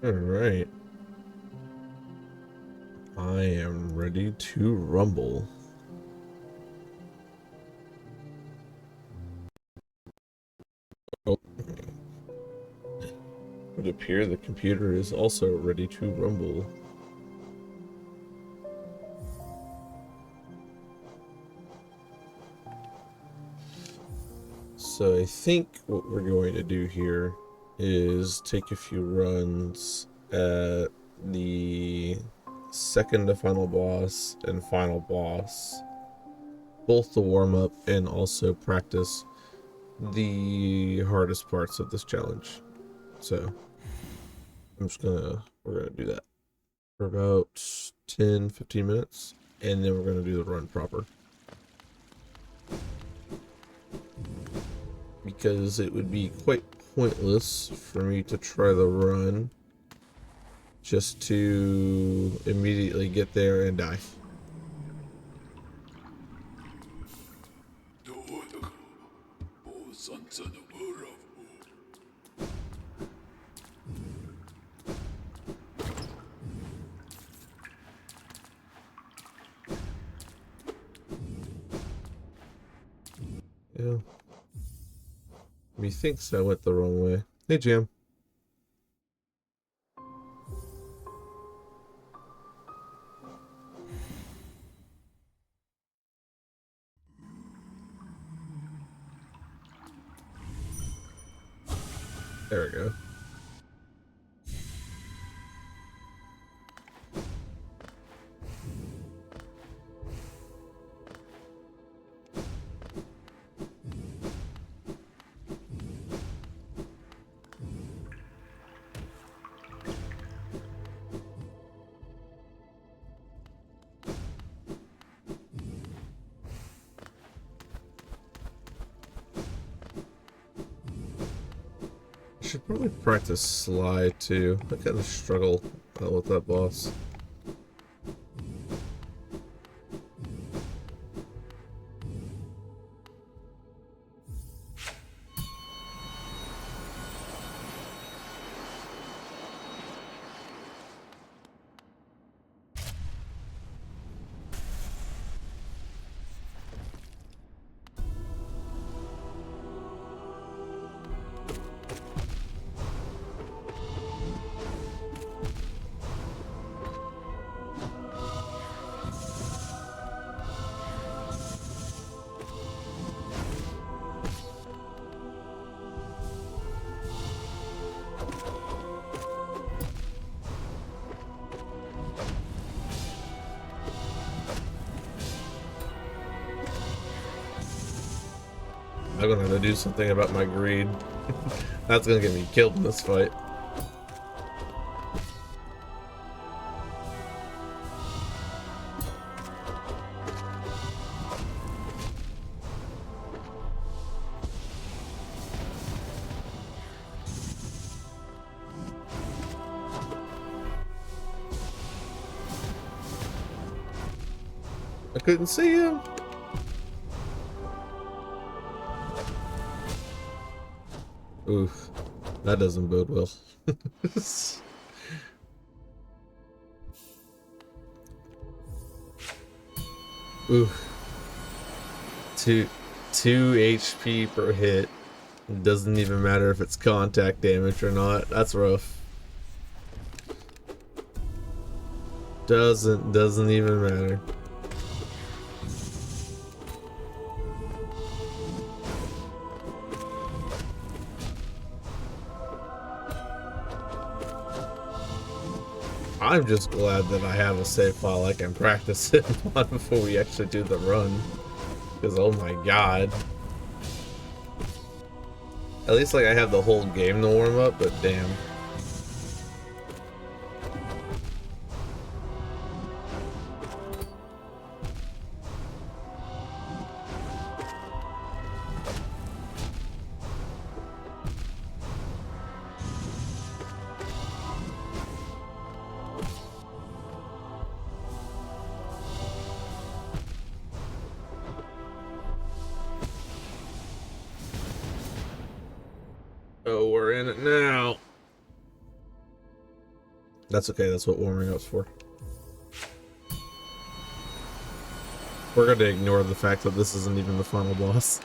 All right. I am ready to rumble. Oh, it would appear the computer is also ready to rumble. So I think what we're going to do here is take a few runs at the second to final boss and final boss, both to warm up and also practice the hardest parts of this challenge. So we're gonna do that for about 10-15 minutes, and then we're gonna do the run proper. Because it would be quite pointless for me to try the run just to immediately get there and die. Yeah. Methinks I went the wrong way. Hey, Jam. There we go. I should probably practice slide too. I kind of struggle with that boss. I'm gonna have to do something about my greed. That's gonna get me killed in this fight. I couldn't see him. Oof, that doesn't bode well. Oof, two 2 HP per hit. Doesn't even matter if it's contact damage or not. That's rough. Doesn't even matter. I'm just glad that I have a save file I can practice it on before we actually do the run. Because oh my god. At least like I have the whole game to warm up, but damn. Oh, we're in it now. That's okay, that's what warming up's for. We're gonna ignore the fact that this isn't even the final boss.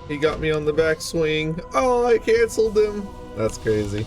He got me on the backswing. Oh, I canceled him. That's crazy.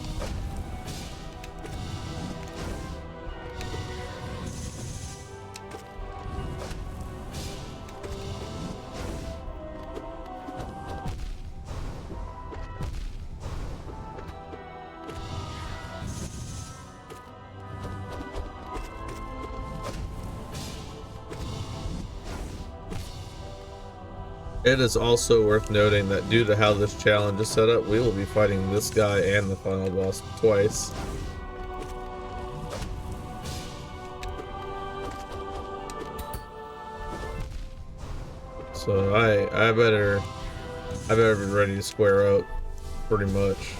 It is also worth noting that due to how this challenge is set up, we will be fighting this guy and the final boss twice. So I better be ready to square up, pretty much.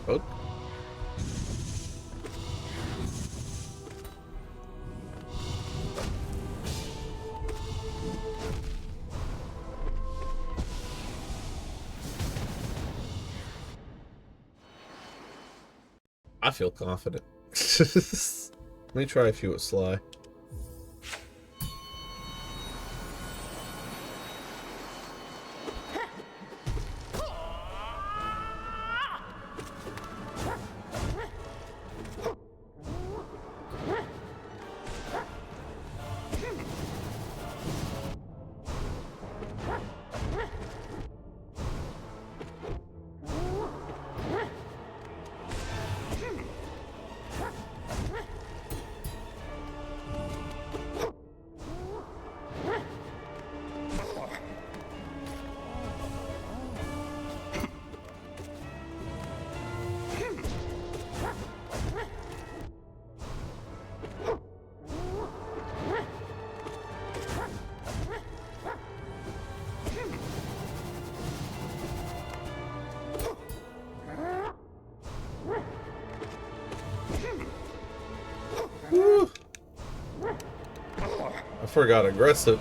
Oh. I feel confident. Let me try a few with Sly.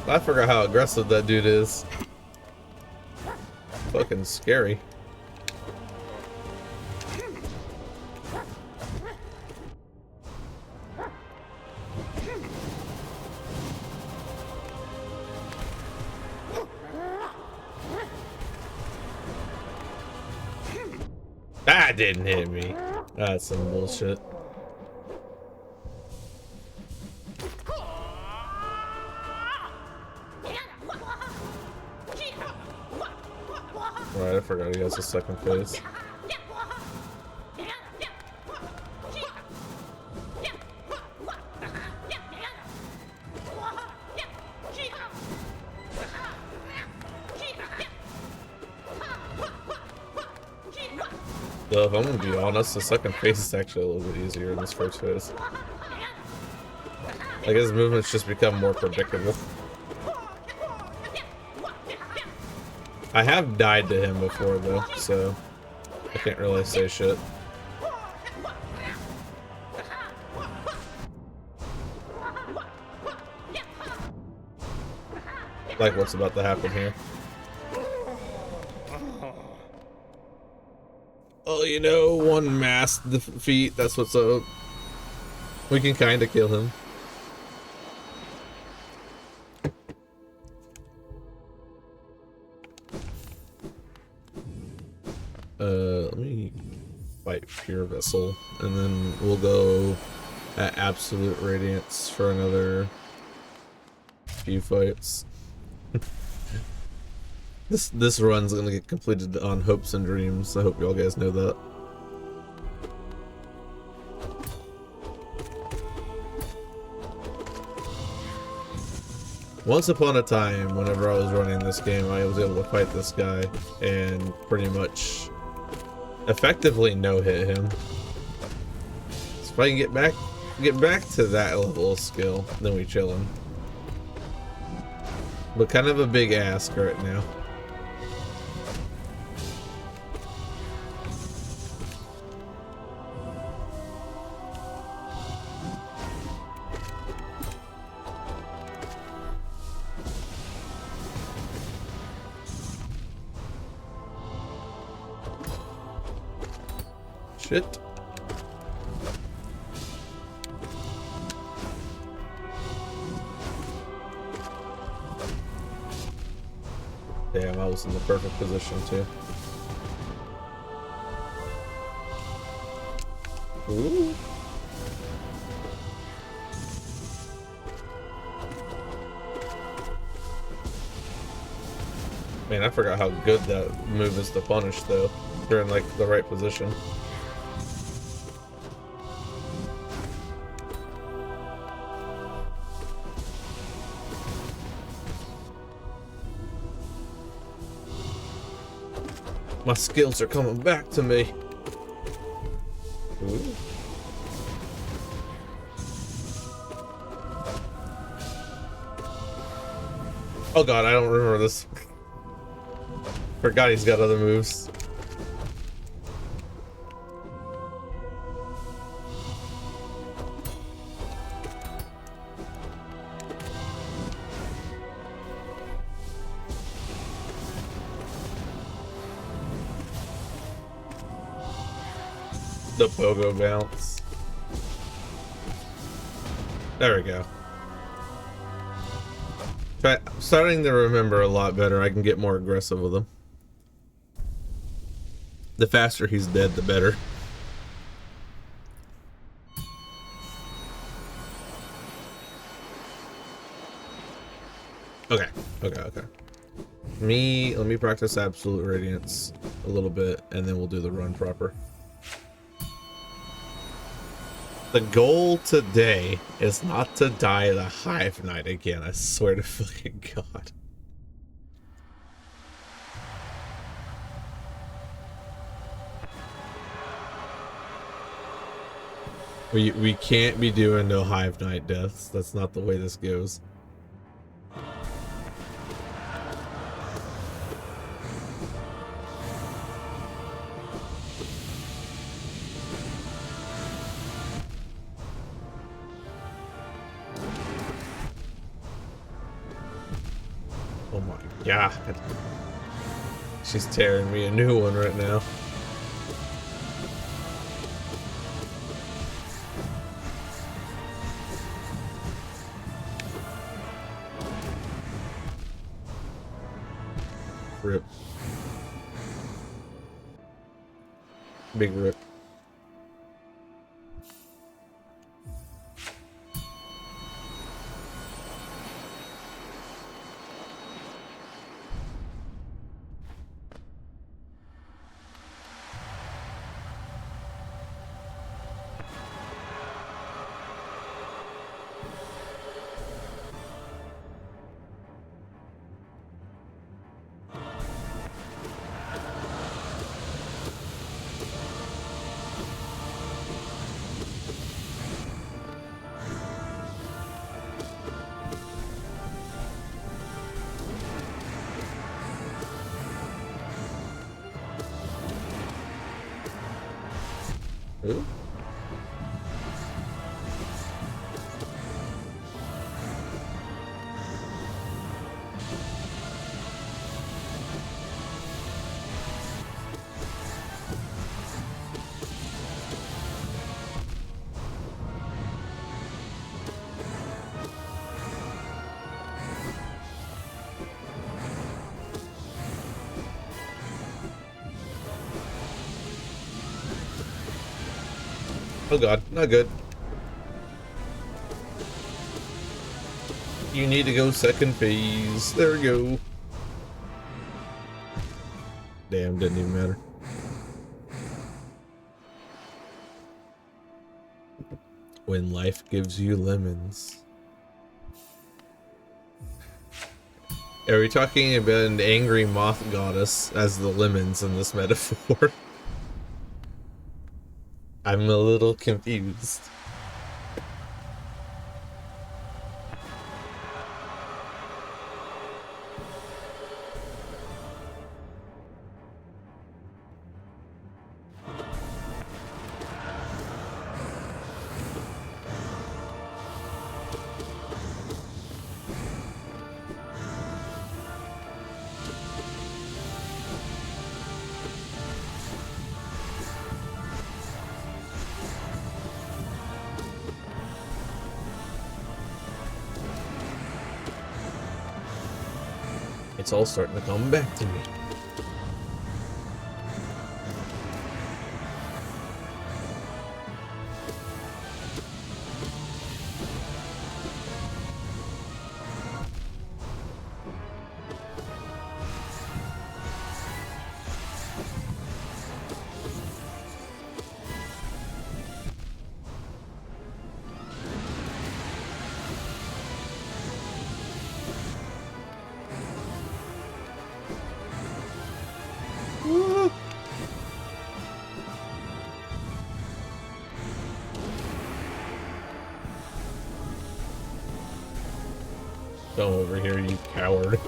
I forgot how aggressive that dude is. Fucking scary. That didn't hit me. That's some bullshit. Right, I forgot he has a second phase. Though, if I'm gonna be honest, the second phase is actually a little bit easier than this first phase. Like, his movements just become more predictable. I have died to him before, though, so I can't really say shit. Like what's about to happen here. Oh, you know, one mass defeat, that's what's up. We can kinda kill him. Let me fight Pure Vessel, and then we'll go at Absolute Radiance for another few fights. This run's gonna get completed on hopes and dreams. I hope y'all guys know that. Once upon a time, whenever I was running this game, I was able to fight this guy and pretty much effectively no-hit him. So if I can get back to that level of skill, then we chill him. But kind of a big ask right now. Shit. Damn, I was in the perfect position too. Ooh. Man, I forgot how good that move is to punish though. You're in like the right position. My skills are coming back to me. Ooh. Oh god, I don't remember this. Forgot he's got other moves. The pogo bounce. There we go. I'm starting to remember a lot better. I can get more aggressive with him. The faster he's dead, the better. Okay. Let me practice Absolute Radiance a little bit, and then we'll do the run proper. The goal today is not to die the Hive Knight again, I swear to fucking God. We can't be doing no Hive Knight deaths. That's not the way this goes. Oh my God. She's tearing me a new one right now. Rip. Big rip. Ooh. Oh God, not good. You need to go second phase. There we go. Damn, didn't even matter. When life gives you lemons. Are we talking about an angry moth goddess as the lemons in this metaphor? I'm a little confused. It's all starting to come back to me. Come over here, you coward.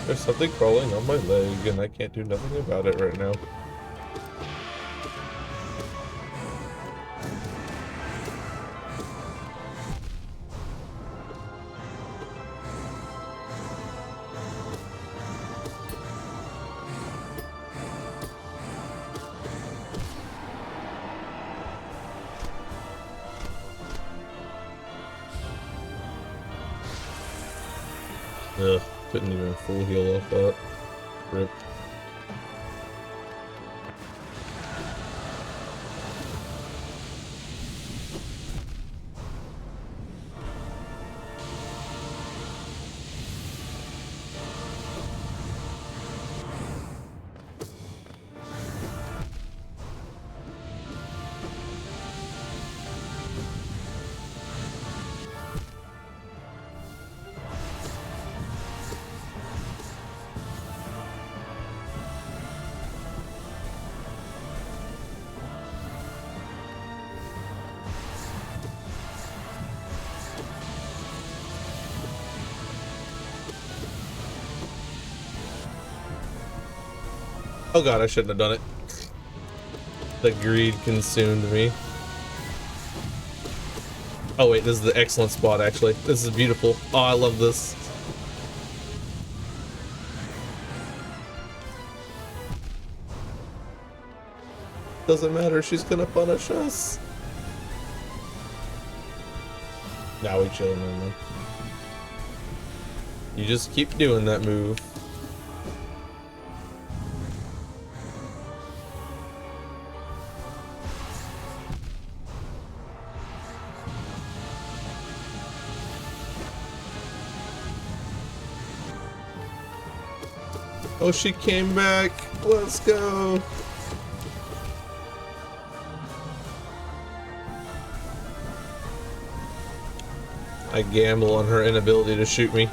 There's something crawling on my leg, and I can't do nothing about it right now. Ugh, couldn't even full heal off that. Rip. Oh god, I shouldn't have done it. The greed consumed me. Oh wait, this is the excellent spot actually. This is beautiful. Oh, I love this. Doesn't matter, she's gonna punish us. Now we chilling in them. You just keep doing that move. Oh, she came back. Let's go. I gamble on her inability to shoot me.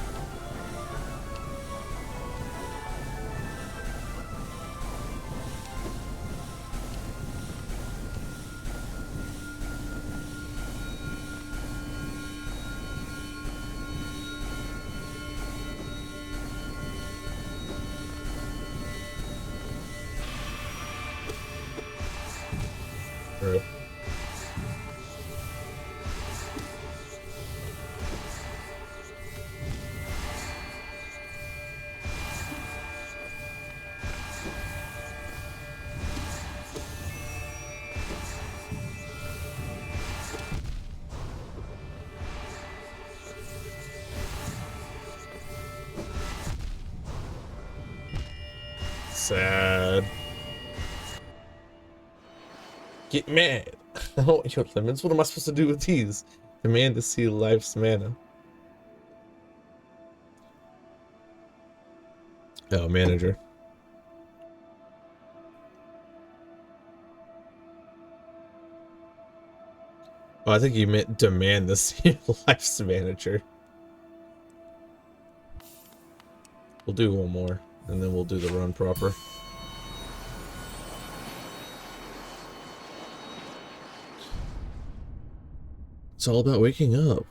Sad. Get mad. I don't want your lemons. What am I supposed to do with these? Demand to see life's mana. Oh, manager. Oh, I think you meant demand the same life's manager. We'll do one more, and then we'll do the run proper. It's all about waking up,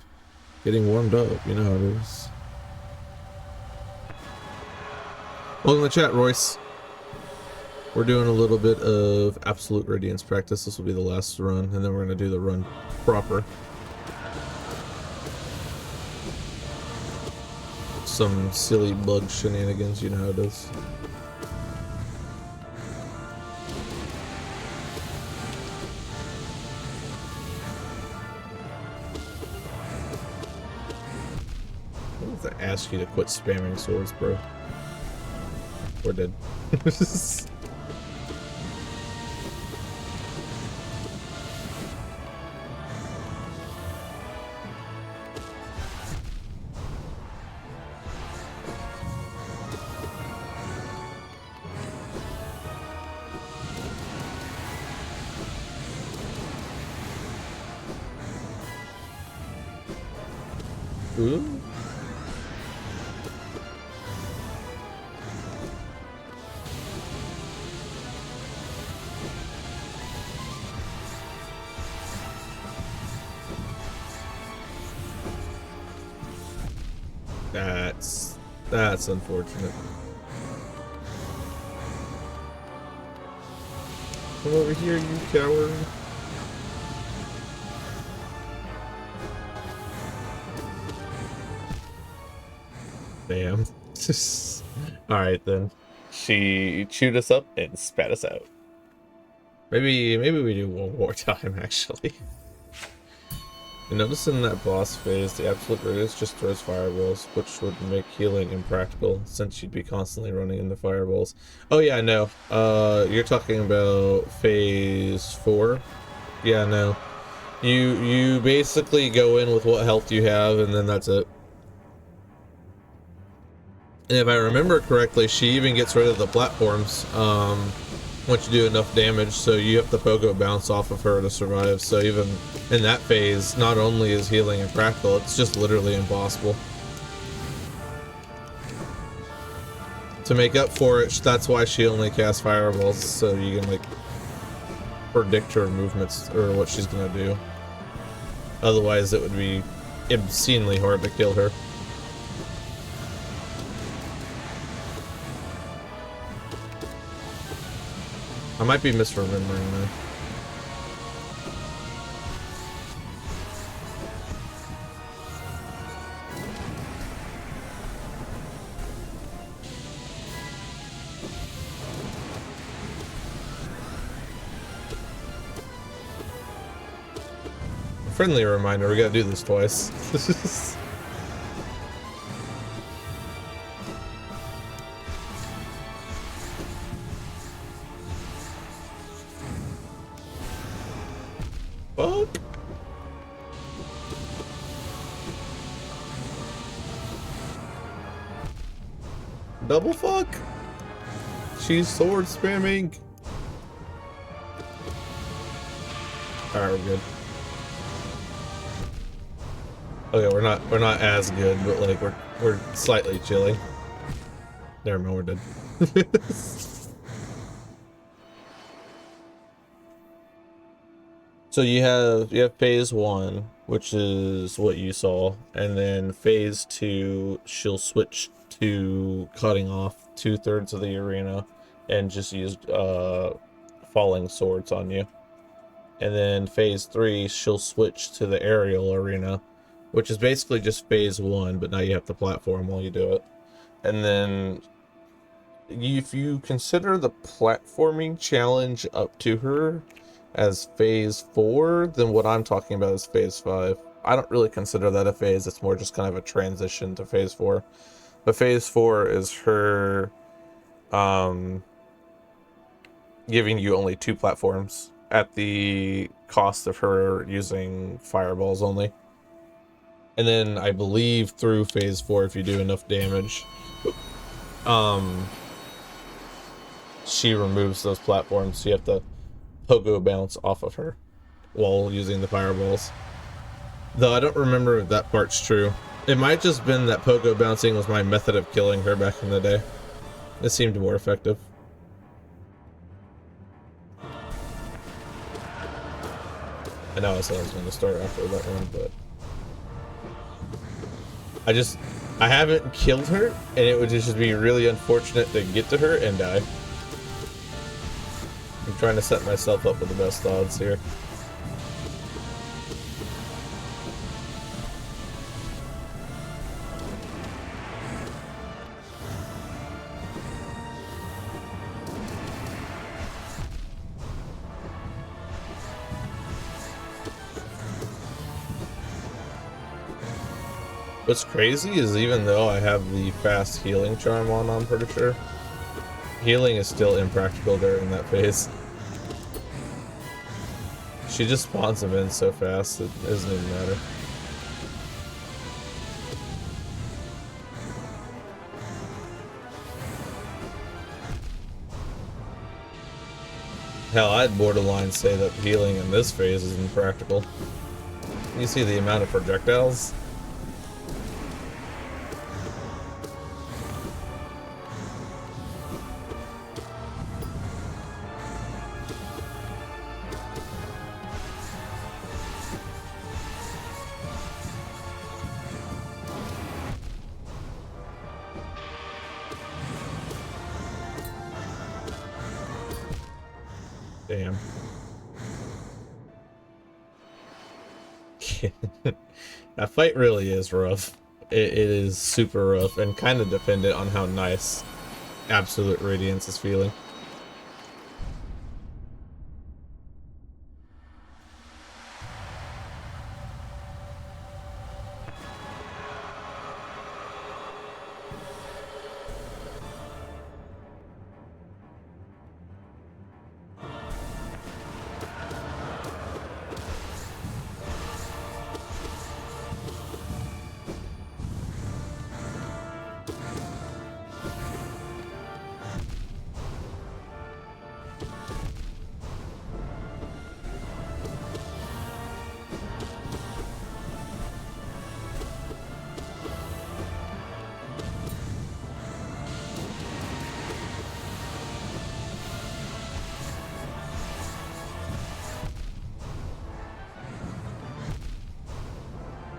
getting warmed up. You know how it is. Welcome to the chat, Royce. We're doing a little bit of absolute radiance practice. This will be the last run, and then we're going to do the run proper. Some silly bug shenanigans, you know how it is. I have to ask you to quit spamming swords, bro. We're dead. Ooh. That's unfortunate. Come over here, you coward. Damn. Alright then. She chewed us up and spat us out. Maybe we do one more time, actually. You notice in that boss phase, the absolute radius just throws fireballs, which would make healing impractical, since you'd be constantly running into fireballs. Oh yeah, I know. You're talking about phase 4? Yeah, no. You basically go in with what health you have, and then that's it. And if I remember correctly, she even gets rid of the platforms once you do enough damage, so you have to pogo bounce off of her to survive. So even in that phase, not only is healing impractical, it's just literally impossible. To make up for it, that's why she only casts fireballs, so you can like predict her movements or what she's gonna do. Otherwise it would be obscenely hard to kill her. I might be misremembering though. Friendly reminder, we gotta do this twice. Fuck. Double fuck. She's sword spamming. Alright, we're good. Okay, we're not as good, but like we're slightly chilling. Never mind, we're dead. So you have phase 1, which is what you saw, and then phase 2, she'll switch to cutting off 2/3 of the arena and just use falling swords on you. And then phase 3, she'll switch to the aerial arena, which is basically just phase 1, but now you have to platform while you do it. And then if you consider the platforming challenge up to her as phase 4, then what I'm talking about is phase 5. I don't really consider that a phase, it's more just kind of a transition to phase 4. But phase 4 is her giving you only 2 platforms at the cost of her using fireballs only. And then I believe through phase 4, if you do enough damage, um, she removes those platforms, so you have to pogo bounce off of her while using the fireballs. Though I don't remember if that part's true. It might just been that pogo bouncing was my method of killing her back in the day. It seemed more effective. I know I said I was going to start after that one, but I haven't killed her, and it would just be really unfortunate to get to her and die. I'm trying to set myself up with the best odds here. What's crazy is even though I have the fast healing charm on, I'm pretty sure, healing is still impractical during that phase. She just spawns them in so fast, it doesn't even matter. Hell, I'd borderline say that healing in this phase is impractical. You see the amount of projectiles? Damn. That fight really is rough. It is super rough and kind of dependent on how nice Absolute Radiance is feeling.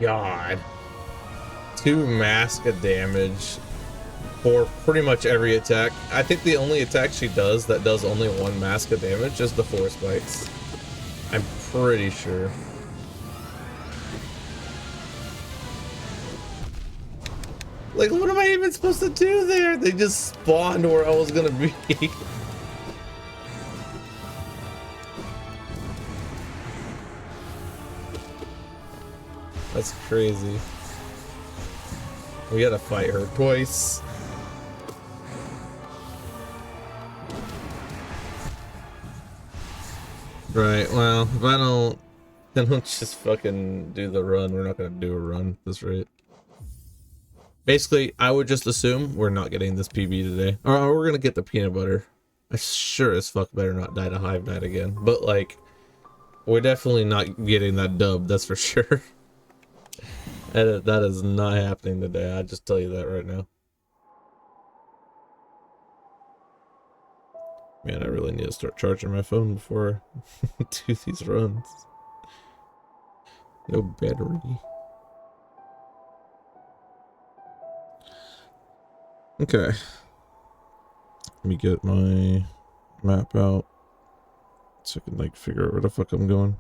God. 2 mask of damage for pretty much every attack. I think the only attack she does that does only 1 mask of damage is the Force Spikes. I'm pretty sure. Like, what am I even supposed to do there? They just spawned where I was gonna be. That's crazy. We gotta fight her twice. Right, well, if I don't just fucking do the run, we're not gonna do a run at this rate. Basically, I would just assume we're not getting this PB today. Or we're gonna get the peanut butter. I sure as fuck better not die to Hive Knight again. But, like, we're definitely not getting that dub, that's for sure. That is not happening today, I just tell you that right now. Man, I really need to start charging my phone before I do these runs. No battery. Okay. Let me get my map out so I can, like, figure out where the fuck I'm going.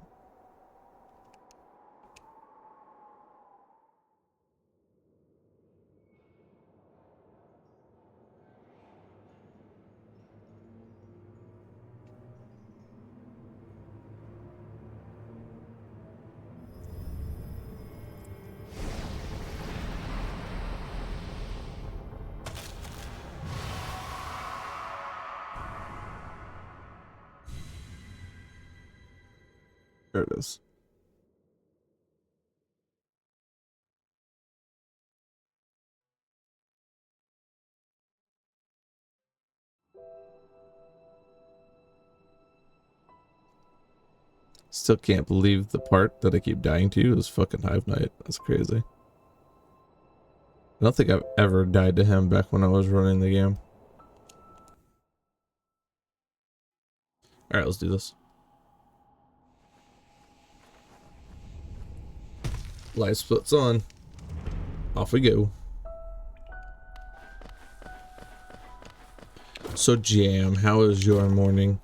There it is. Still can't believe the part that I keep dying to is fucking Hive Knight. That's crazy. I don't think I've ever died to him back when I was running the game. Alright, let's do this. Light splits on. Off we go. So Jam, how is your morning?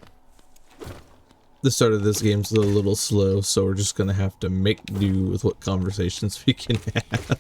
The start of this game's a little slow, so we're just gonna have to make do with what conversations we can have.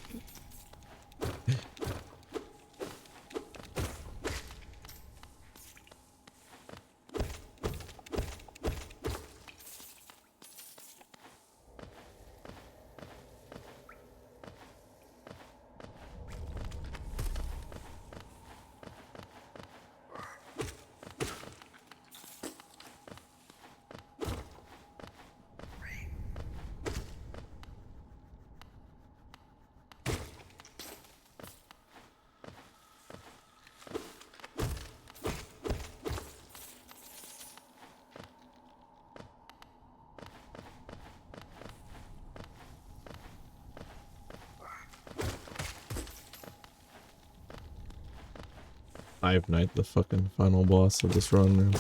Hive Knight, the fucking final boss of this run, man.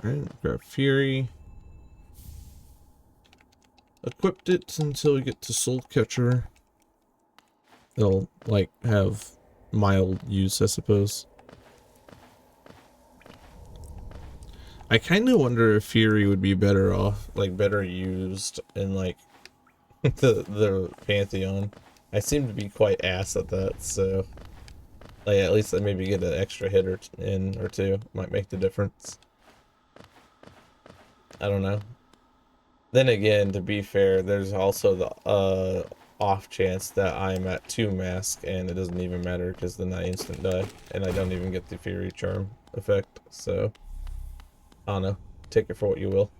Alright, grab Fury. Equipped it until we get to Soul Catcher. It'll, like, have mild use, I suppose. I kind of wonder if Fury would be better off, like, better used in, like, the Pantheon. I seem to be quite ass at that, so... like, at least I maybe get an extra hit or two. Might make the difference. I don't know. Then again, to be fair, there's also the off chance that I'm at 2 mask and it doesn't even matter because then I instant die and I don't even get the Fury Charm effect. So, I don't know. Take it for what you will.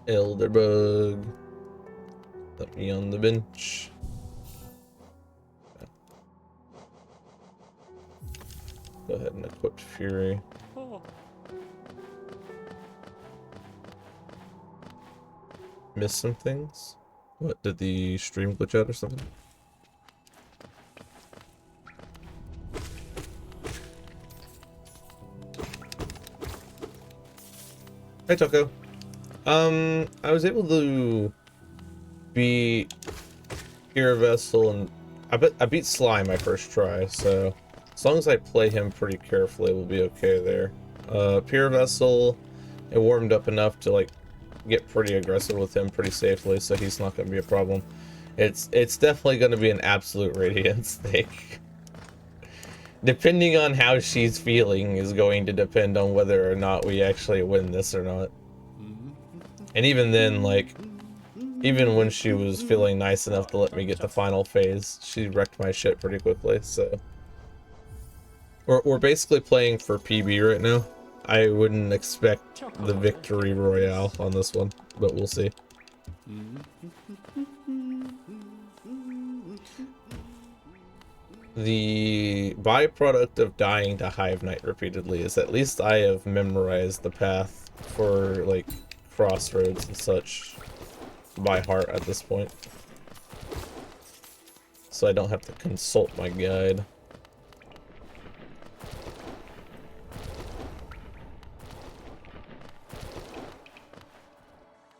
Elderbug. Put me on the bench. Go ahead and equip Fury. Miss some things? What, did the stream glitch out or something? Hi, Toko. I was able to beat Pure Vessel and I beat Slime my first try, so as long as I play him pretty carefully, we'll be okay there. Pure Vessel, it warmed up enough to like get pretty aggressive with him pretty safely, so he's not going to be a problem. It's definitely going to be an absolute Radiance thing. Depending on how she's feeling is going to depend on whether or not we actually win this or not. And even then, like, even when she was feeling nice enough to let me get the final phase, she wrecked my shit pretty quickly, so... We're basically playing for PB right now. I wouldn't expect the victory royale on this one, but we'll see. The byproduct of dying to Hive Knight repeatedly is at least I have memorized the path for, like, crossroads and such by heart at this point. So I don't have to consult my guide.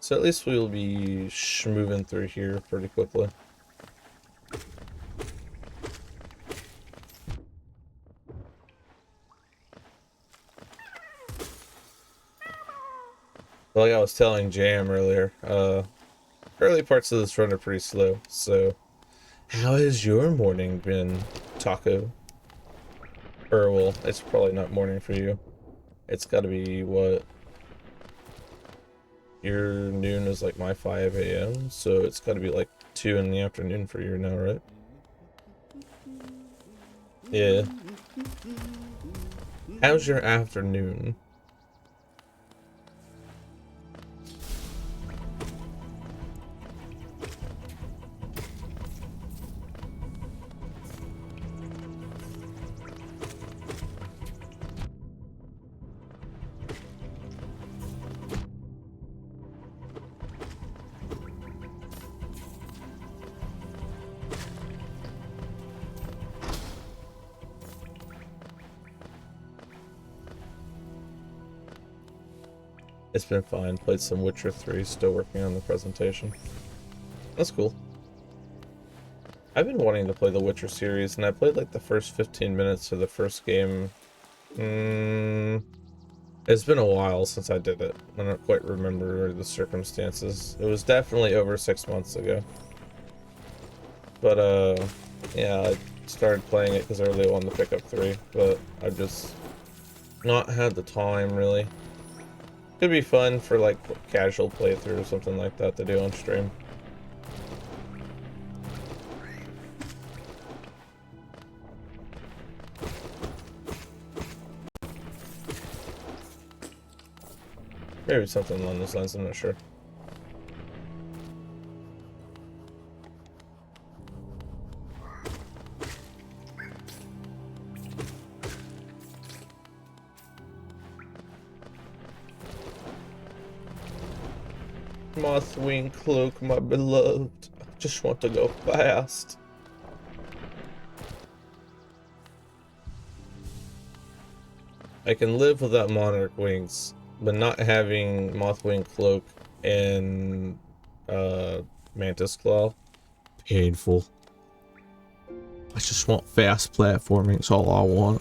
So at least we'll be moving through here pretty quickly. Like I was telling Jam earlier, early parts of this run are pretty slow, so how has your morning been, Taco? Or, well, it's probably not morning for you. It's gotta be, what? Your noon is like my 5 a.m., so it's gotta be like 2 in the afternoon for you now, right? Yeah. How's your afternoon? It's been fine. Played some Witcher 3, still working on the presentation. That's cool. I've been wanting to play the Witcher series, and I played like the first 15 minutes of the first game. It's been a while since I did it. I don't quite remember the circumstances. It was definitely over 6 months ago. But, yeah, I started playing it because I really wanted to pick up 3, but I've just not had the time, really. Could be fun for, like, casual playthrough or something like that to do on stream. Maybe something along those lines, I'm not sure. Mothwing cloak, my beloved. I just want to go fast. I can live without monarch wings, but not having mothwing cloak and mantis claw, painful. I just want fast platforming. It's all I want.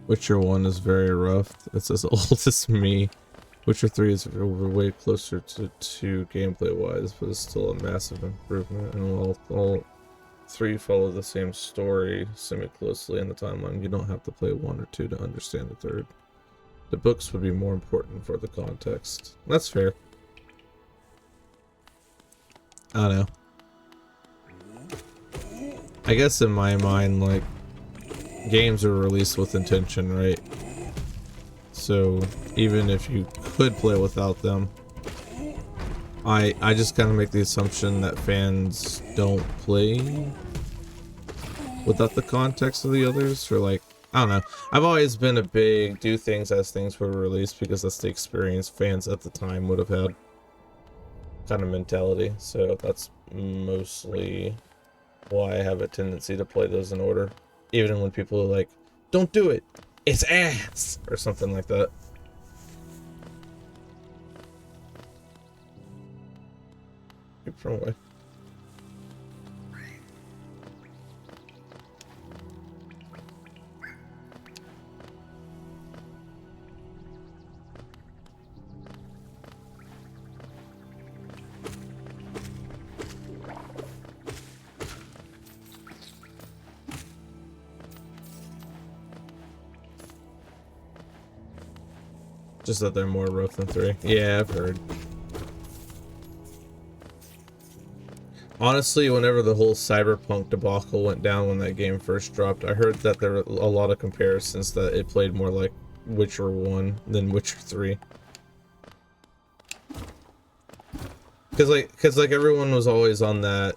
Witcher 1 is very rough. It's as old as me. Witcher 3 is way closer to 2 gameplay wise, but it's still a massive improvement. And while all 3 follow the same story semi-closely in the timeline, you don't have to play 1 or 2 to understand the 3rd. The books would be more important for the context. That's fair. I don't know. I guess in my mind, like, games are released with intention, right? So even if you could play without them, I just kind of make the assumption that fans don't play without the context of the others, or like, I don't know. I've always been a big do things as things were released because that's the experience fans at the time would have had kind of mentality. So that's mostly why I have a tendency to play those in order. Even when people are like, don't do it, it's ass, or something like that. Keep from away. Just that they're more rough than 3. Yeah, I've heard. Honestly, whenever the whole Cyberpunk debacle went down when that game first dropped, I heard that there were a lot of comparisons that it played more like Witcher 1 than Witcher 3. Cause like everyone was always on that,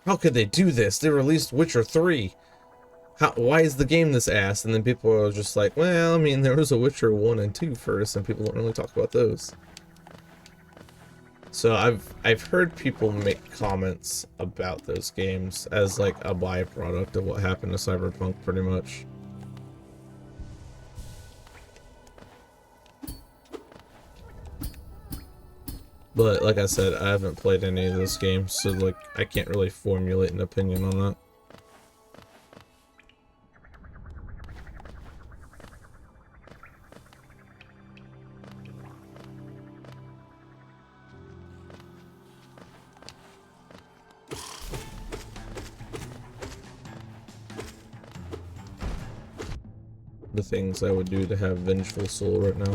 how could they do this? They released Witcher 3. Why is the game this ass? And then people are just like, well, I mean, there was a Witcher 1 and 2 first, and people don't really talk about those. So I've heard people make comments about those games as like a byproduct of what happened to Cyberpunk, pretty much. But like I said, I haven't played any of those games, so like I can't really formulate an opinion on that. The things I would do to have Vengeful Soul right now.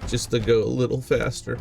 Just to go a little faster.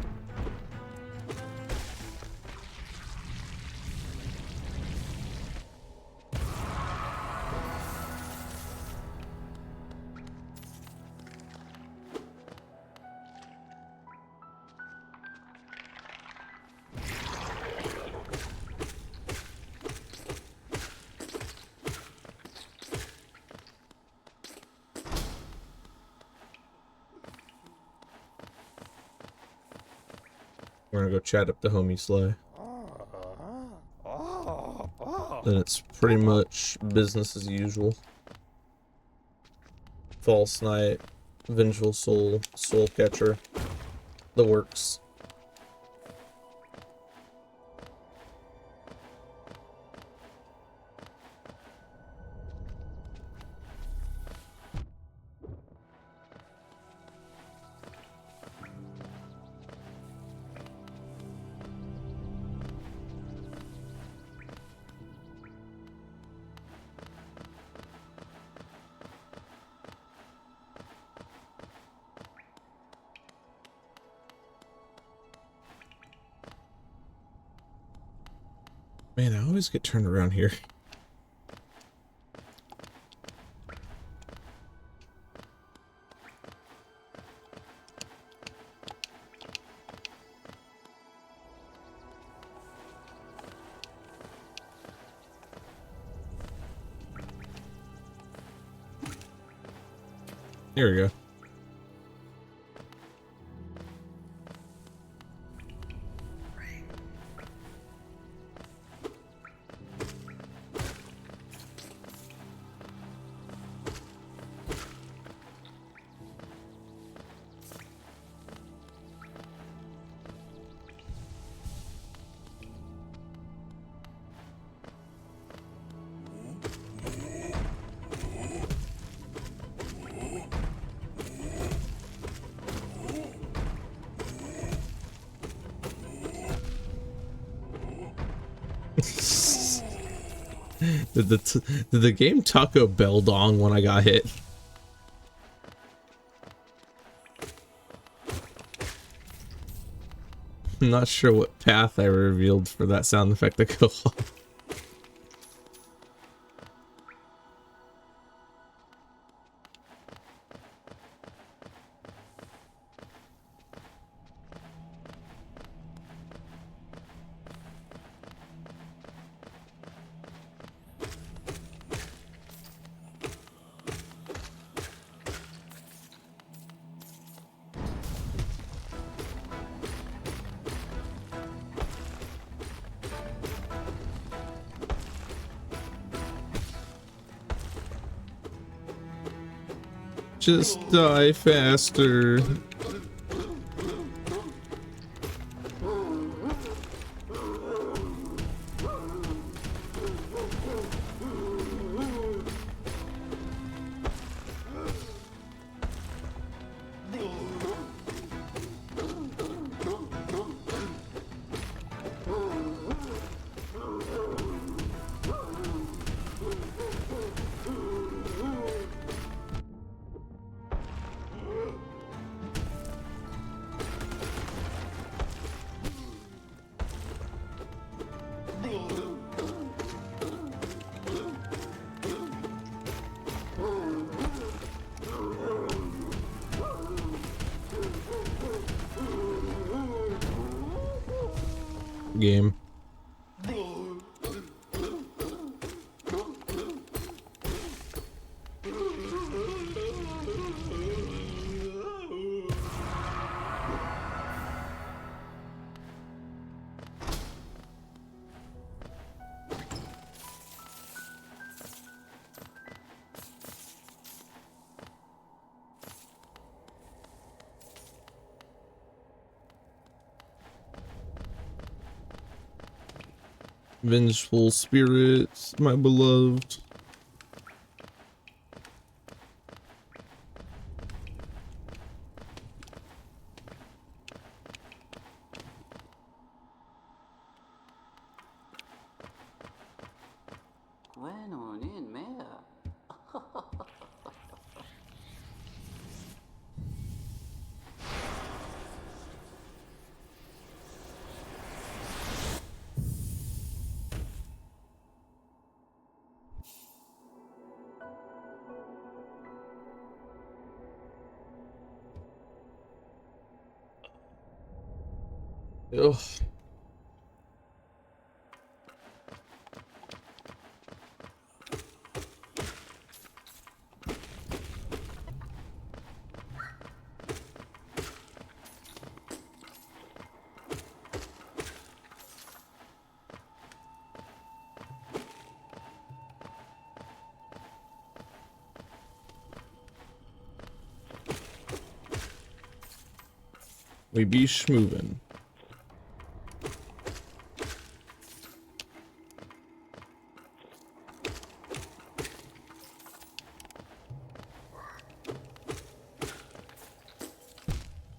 We're gonna go chat up the homie Sly. Then it's pretty much business as usual. False Knight, Vengeful Soul, Soul Catcher, the works. Man, I always get turned around here. Here we go. Did the game Taco Bell dong when I got hit? I'm not sure what path I revealed for that sound effect to go off. Just die faster. game. Vengeful spirits, my beloved. Ugh. We be schmoovin'.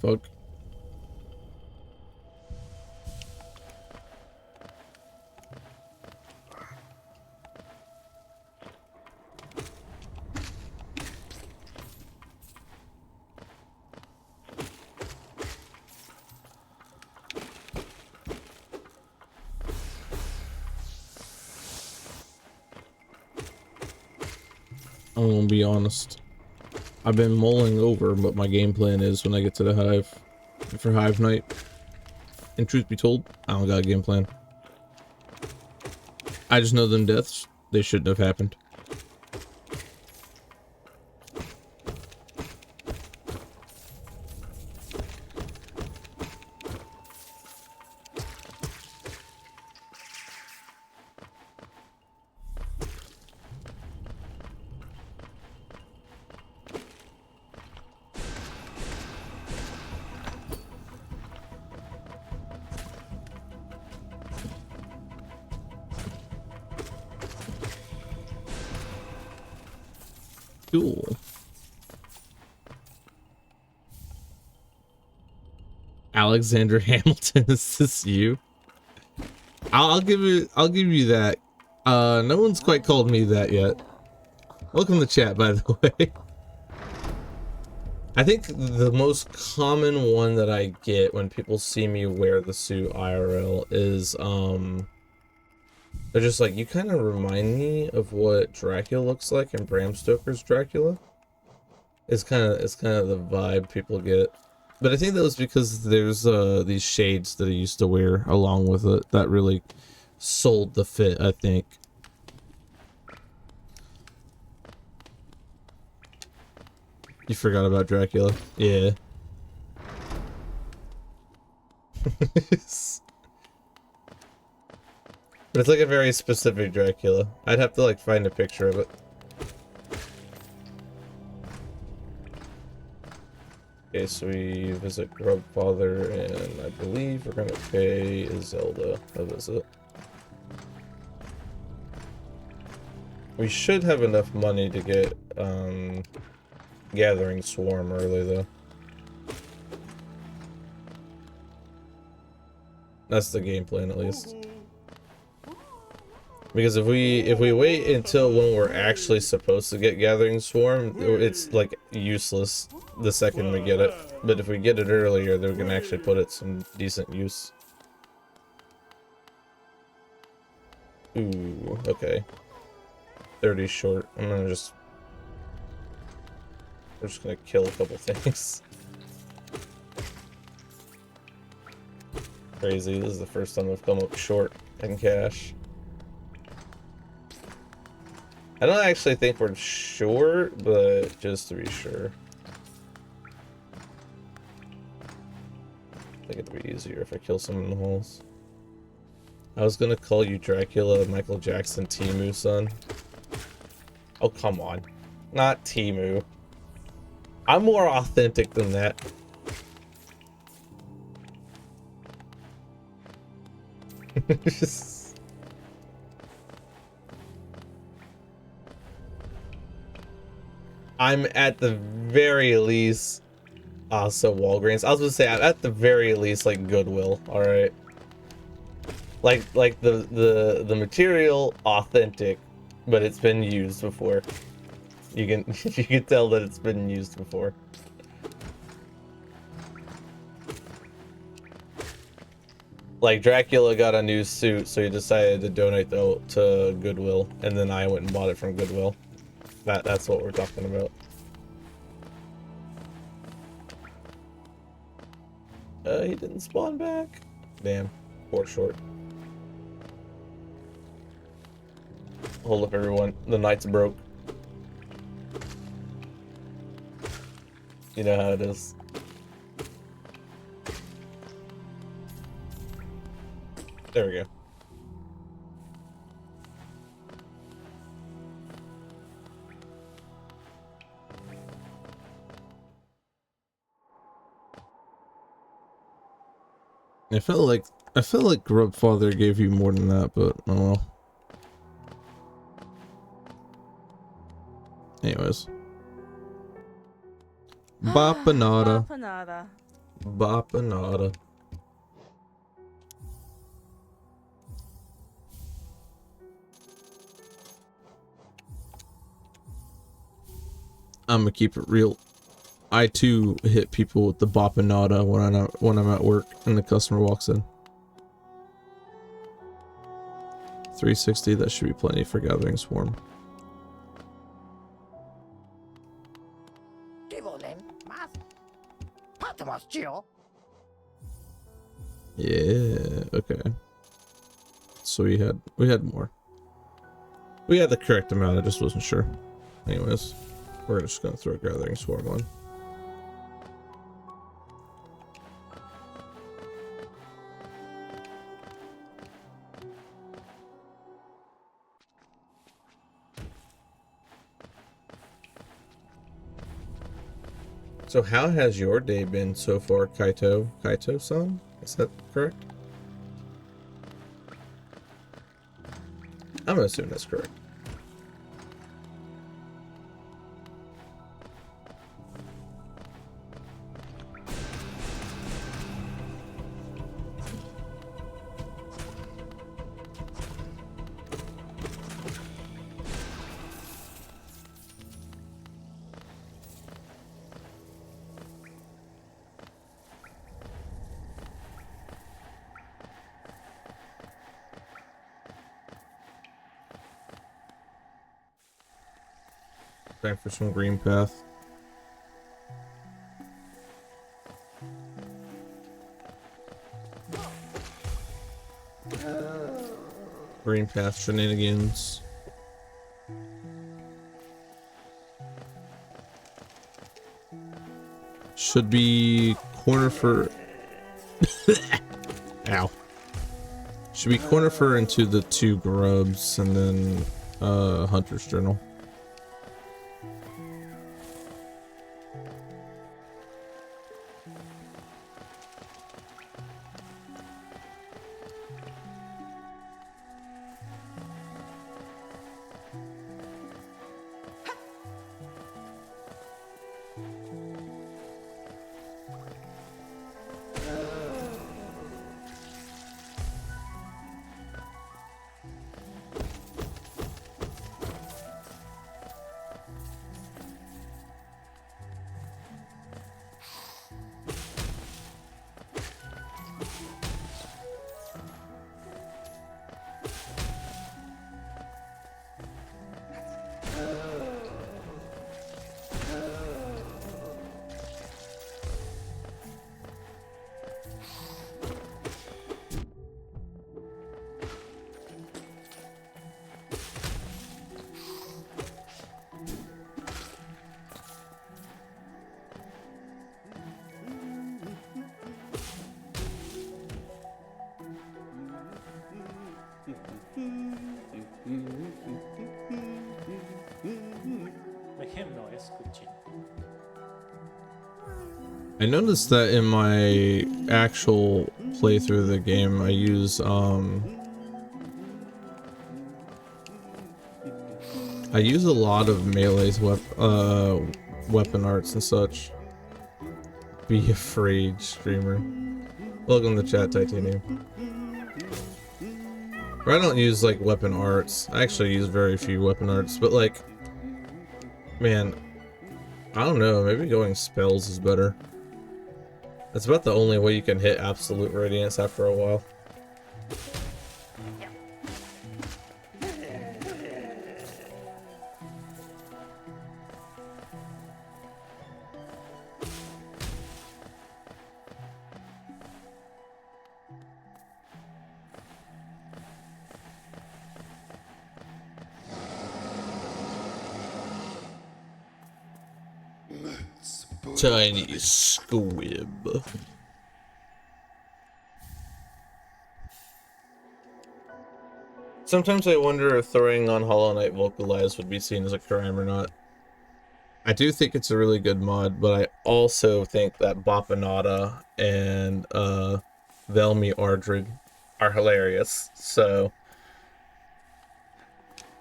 Fuck. I'm gonna be honest. I've been mulling over what my game plan is when I get to the hive for hive night. And truth be told, I don't got a game plan. I just know them deaths, they shouldn't have happened. Cool. Alexander Hamilton, is this you? I'll give you that. No one's quite called me that yet. Welcome to chat, by the way. I think the most common one that I get when people see me wear the suit IRL is they're just like, you kind of remind me of what Dracula looks like in Bram Stoker's Dracula. It's kind of the vibe people get. But I think that was because there's these shades that I used to wear along with it that really sold the fit, I think. You forgot about Dracula? Yeah. But it's like a very specific Dracula. I'd have to like find a picture of it. Okay, so we visit Grubfather, and I believe we're gonna pay Zelda a visit. We should have enough money to get Gathering Swarm early though. That's the game plan at least. Because if we wait until when we're actually supposed to get Gathering Swarm, it's like useless the second we get it. But if we get it earlier, then we can actually put it some decent use. Ooh, okay. 30 short. We're just gonna kill a couple things. Crazy. This is the first time I've come up short in cash. I don't actually think we're short, but just to be sure. I think it'd be easier if I kill someone in the holes. I was gonna call you Dracula, Michael Jackson, Timu, son. Oh, come on. Not Timu. I'm more authentic than that. I'm at the very least so Walgreens. I was gonna say I'm at the very least like Goodwill, alright? Like the material authentic, but it's been used before. You can you can tell that it's been used before. Like Dracula got a new suit, so he decided to donate to Goodwill, and then I went and bought it from Goodwill. That's what we're talking about. He didn't spawn back. Damn, poor short. Hold up, everyone. The night's broke. You know how it is. There we go. I felt like Grubfather gave you more than that, but oh well. Anyways. Bapanada. Bapanada. Bapanada. I'm gonna keep it real. I too hit people with the bapanada when I'm at work and the customer walks in. 360, that should be plenty for Gathering Swarm. Yeah, okay. So we had more. We had the correct amount, I just wasn't sure. Anyways, we're just gonna throw Gathering Swarm on. So how has your day been so far, Kaito? Kaito-san? Is that correct? I'm gonna assume that's correct. Time for some green path. Green path shenanigans. Should be corner for ow. Should be corner for into the 2 grubs and then Hunter's Journal. I noticed that in my actual playthrough of the game, I use a lot of melee's weapon arts and such. Be afraid, streamer. Welcome to chat, Titanium. Or I don't use like weapon arts. I actually use very few weapon arts, but like, man, I don't know, maybe going spells is better. That's about the only way you can hit absolute radiance after a while. Tiny squib. Sometimes I wonder if throwing on Hollow Knight Vocalize would be seen as a crime or not. I do think it's a really good mod, but I also think that Boppanada and Velmi Ardrid are hilarious. So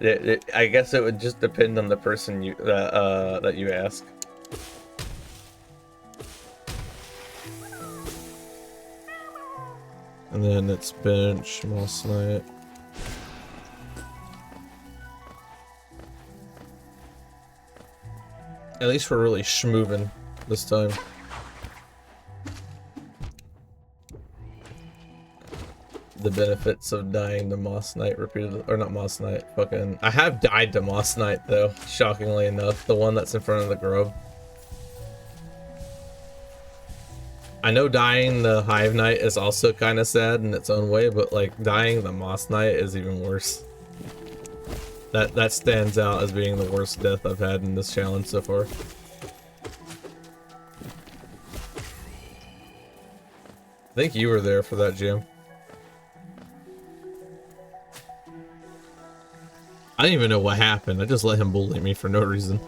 I guess it would just depend on the person that you ask. And then it's bench, Moss Knight. At least we're really schmoovin' this time. The benefits of dying to Moss Knight repeatedly, or not Moss Knight, fucking... I have died to Moss Knight though, shockingly enough. The one that's in front of the grove. I know dying the Hive Knight is also kind of sad in its own way, but like dying the Moss Knight is even worse. That stands out as being the worst death I've had in this challenge so far. I think you were there for that, Jim. I didn't even know what happened. I just let him bully me for no reason.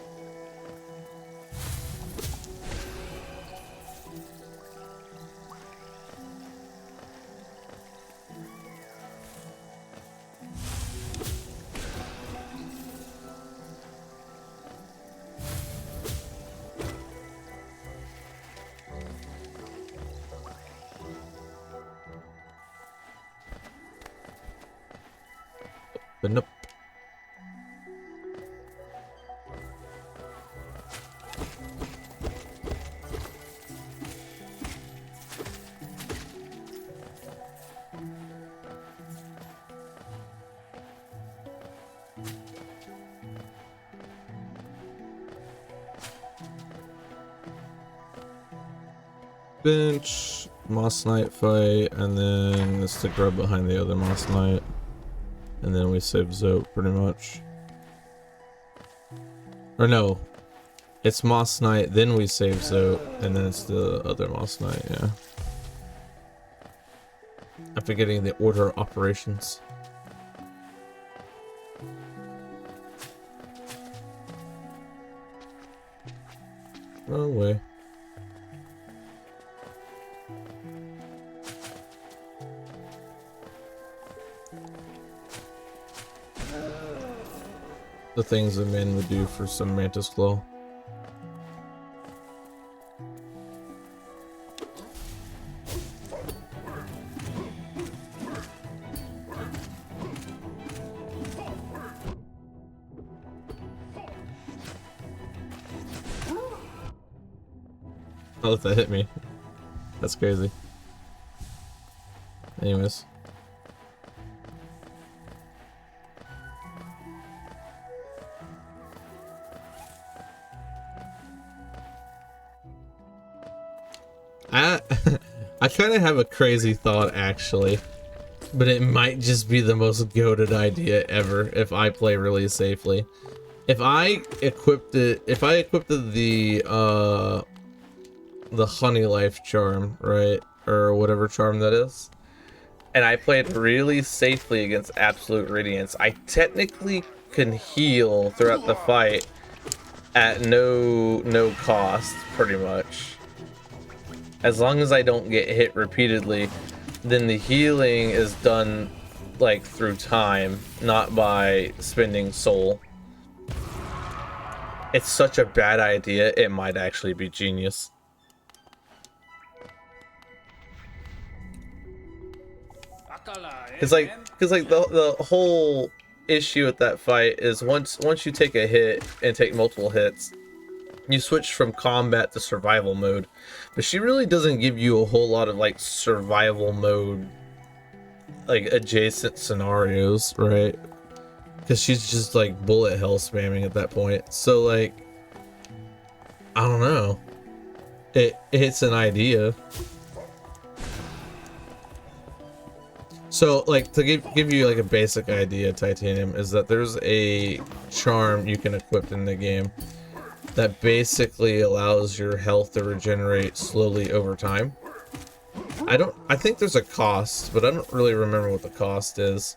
But nope. Bench, Moss Knight fight, and then it's the grub behind the other Moss Knight. And then we save Zote pretty much. Or no, it's Moss Knight, then we save Zote, and then it's the other Moss Knight, yeah. I'm forgetting the order of operations. Wrong way. The things a man would do for some Mantis Claw. Oh, that hit me. That's crazy. Anyways. I kind of have a crazy thought actually, but it might just be the most goated idea ever if I play really safely. If I equipped the Honey Life charm, right, or whatever charm that is, and I played really safely against Absolute Radiance, I technically can heal throughout the fight at no cost, pretty much. As long as I don't get hit repeatedly, then the healing is done like through time, not by spending soul. It's such a bad idea, it might actually be genius. Cause like the whole issue with that fight is once you take a hit and take multiple hits, you switch from combat to survival mode. But she really doesn't give you a whole lot of like survival mode like adjacent scenarios, right? Because she's just like bullet hell spamming at that point. So like, I don't know. It's an idea. So like to give you like a basic idea, Titanium, is that there's a charm you can equip in the game that basically allows your health to regenerate slowly over time. I think there's a cost, but I don't really remember what the cost is.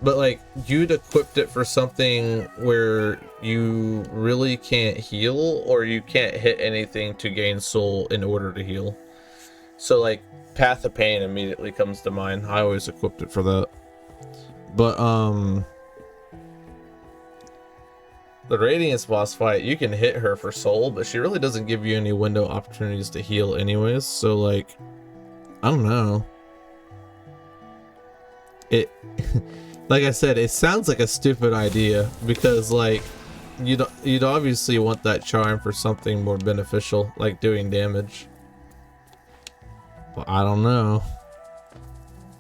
But like, you'd equipped it for something where you really can't heal, or you can't hit anything to gain soul in order to heal. So like, Path of Pain immediately comes to mind. I always equipped it for that. But the Radiance boss fight, you can hit her for soul, but she really doesn't give you any window opportunities to heal anyways. So like, I don't know. It, like I said, it sounds like a stupid idea because like, you'd obviously want that charm for something more beneficial, like doing damage. But I don't know.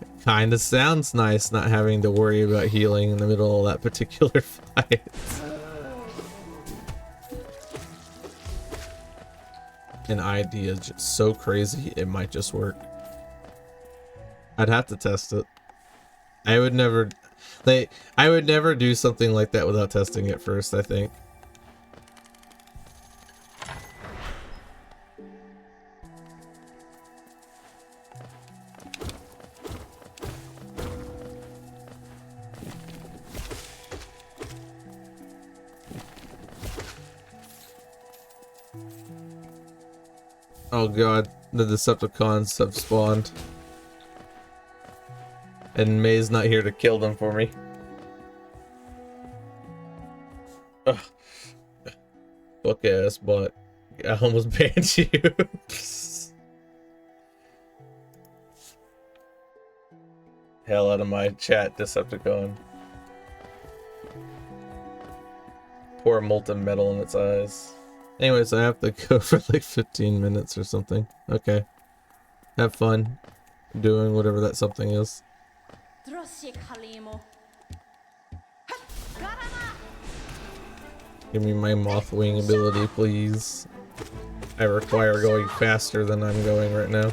It kinda sounds nice not having to worry about healing in the middle of that particular fight. An idea is just so crazy, it might just work. I'd have to test it. I would never do something like that without testing it first, I think. Oh god, the Decepticons have spawned. And May's not here to kill them for me. Ugh. Fuck ass, but I almost banned you. Hell out of my chat, Decepticon. Pour molten metal in its eyes. Anyways, I have to go for like 15 minutes or something. Okay. Have fun doing whatever that something is. Give me my Mothwing ability, please. I require going faster than I'm going right now.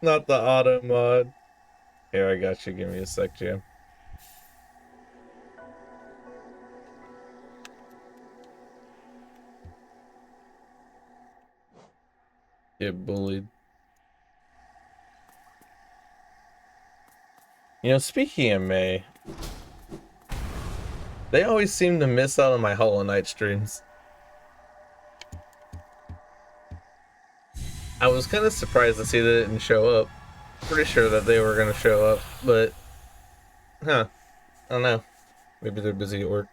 Not the auto mod. Here, I got you. Give me a sec, Jam. Get bullied. You know, speaking of May, they always seem to miss out on my Hollow Knight streams. I was kind of surprised to see that it didn't show up. Pretty sure that they were going to show up, but... Huh. I don't know. Maybe they're busy at work.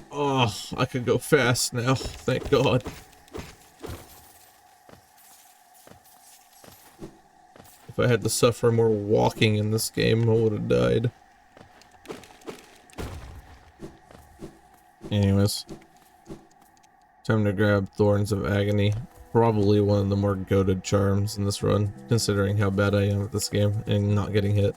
Oh, I can go fast now. Thank God. If I had to suffer more walking in this game, I would have died. Anyways. Time to grab Thorns of Agony. probably one of the more goated charms in this run, considering how bad I am at this game and not getting hit.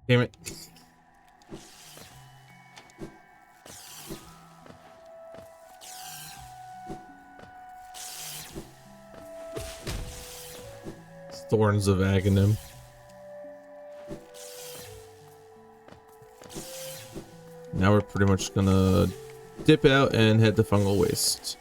Damn it. Thorns of Aghanim. Now we're pretty much gonna dip out and head to Fungal Waste.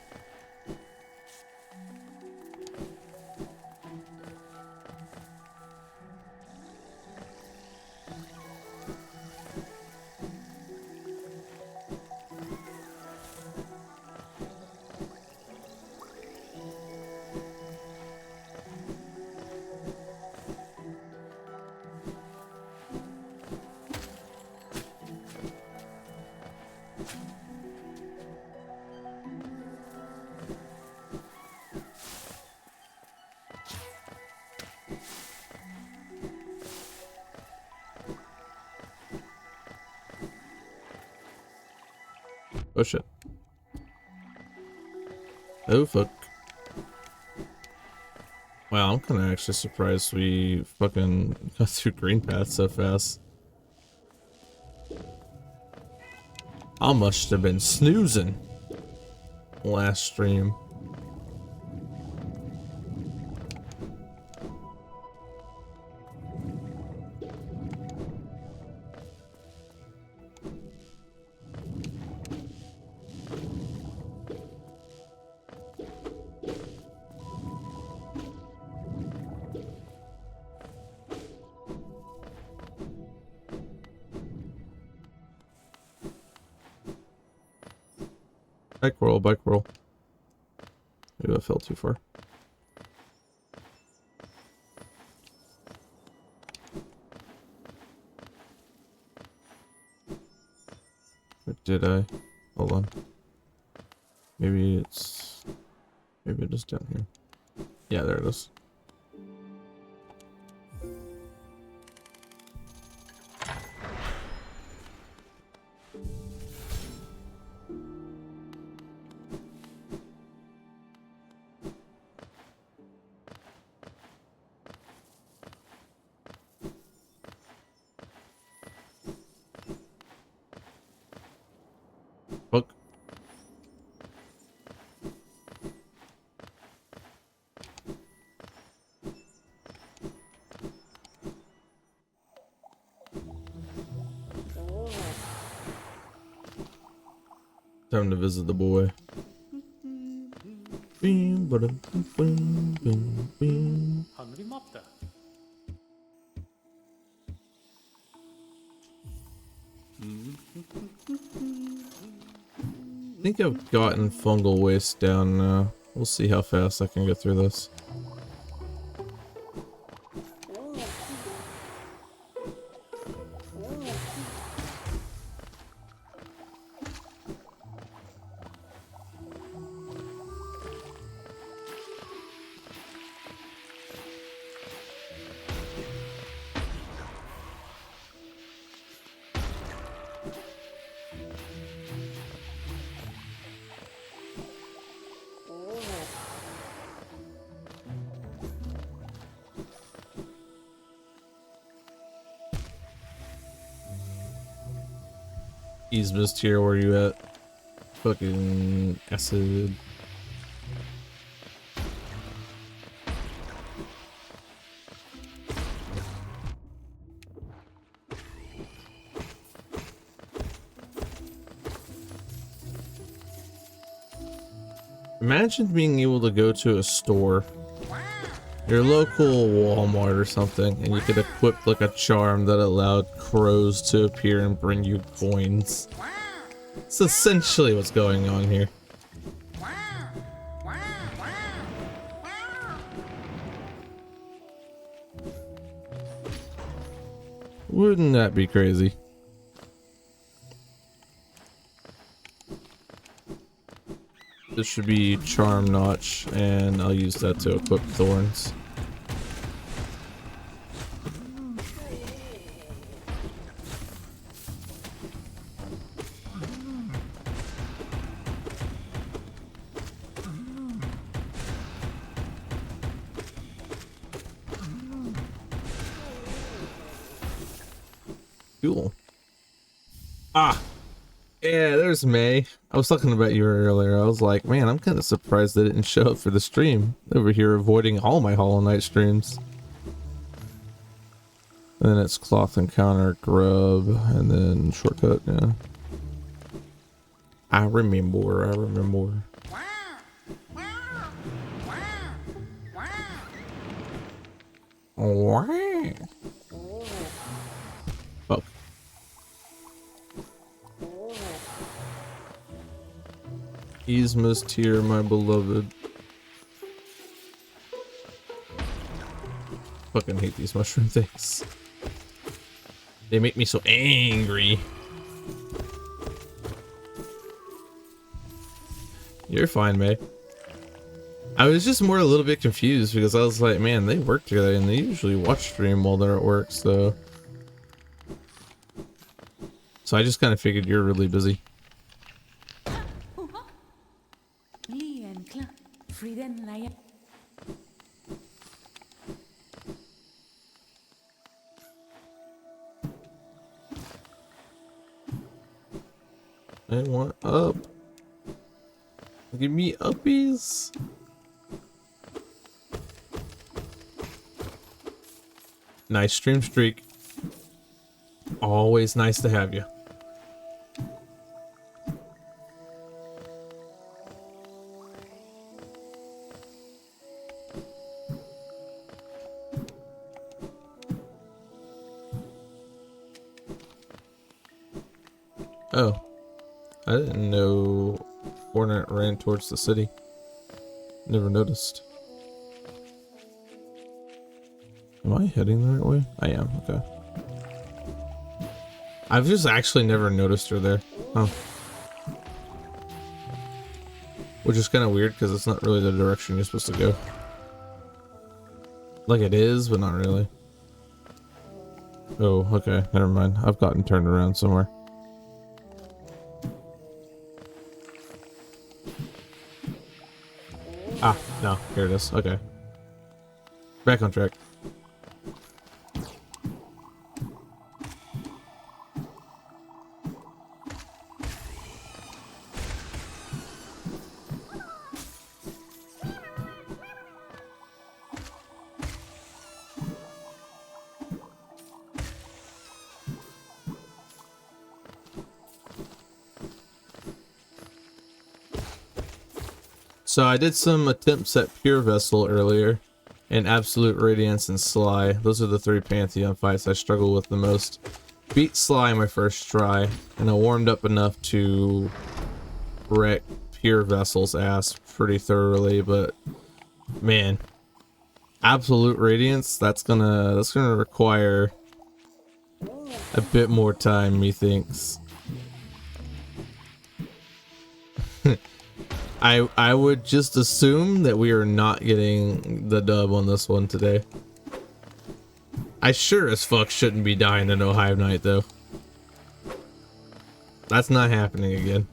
Oh shit. Oh fuck. Wow, I'm kinda actually surprised we fucking got through Green Path so fast. I must have been snoozing last stream. Bike roll, bike roll. Maybe I fell too far. Or did I? Hold on. Maybe it is down here. Yeah, there it is. Fuck. Time to visit the boy. 하늘이 맙다. I think I've gotten Fungal Waste down now. We'll see how fast I can get through this. Easmist here, where you at? Fucking acid. Imagine being able to go to a store, your local Walmart or something, and you could equip like a charm that allowed crows to appear and bring you coins. It's essentially what's going on here. Wouldn't that be crazy? This should be charm notch, and I'll use that to equip thorns. Cool. Ah, yeah, there's May. I was talking about you earlier. I was like, man, I'm kind of surprised they didn't show up for the stream. Over here avoiding all my Hollow Knight streams. And then it's cloth encounter, grub, and then shortcut, yeah. I remember. Oh, fuck. Easmus tier, my beloved. Fucking hate these mushroom things. They make me so angry. You're fine, May. I was just more a little bit confused because I was like, man, they work together and they usually watch stream while they're at work, so. So I just kind of figured you're really busy. I want up. Give me uppies. Nice stream streak. Always nice to have you. Oh, I didn't know Hornet ran towards the city. Never noticed. Am I heading the right way? I am, okay. I've just actually never noticed her there. Huh. Which is kind of weird because it's not really the direction you're supposed to go. Like it is, but not really. Oh, okay, never mind. I've gotten turned around somewhere. Ah, no, here it is. Okay. Back on track. So I did some attempts at Pure Vessel earlier, and Absolute Radiance and Sly. Those are the three Pantheon fights I struggle with the most. Beat Sly my first try, and I warmed up enough to wreck Pure Vessel's ass pretty thoroughly, but man, Absolute Radiance, that's gonna require a bit more time, methinks. I would just assume that we are not getting the dub on this one today. I sure as fuck shouldn't be dying to no Hive Knight though. That's not happening again.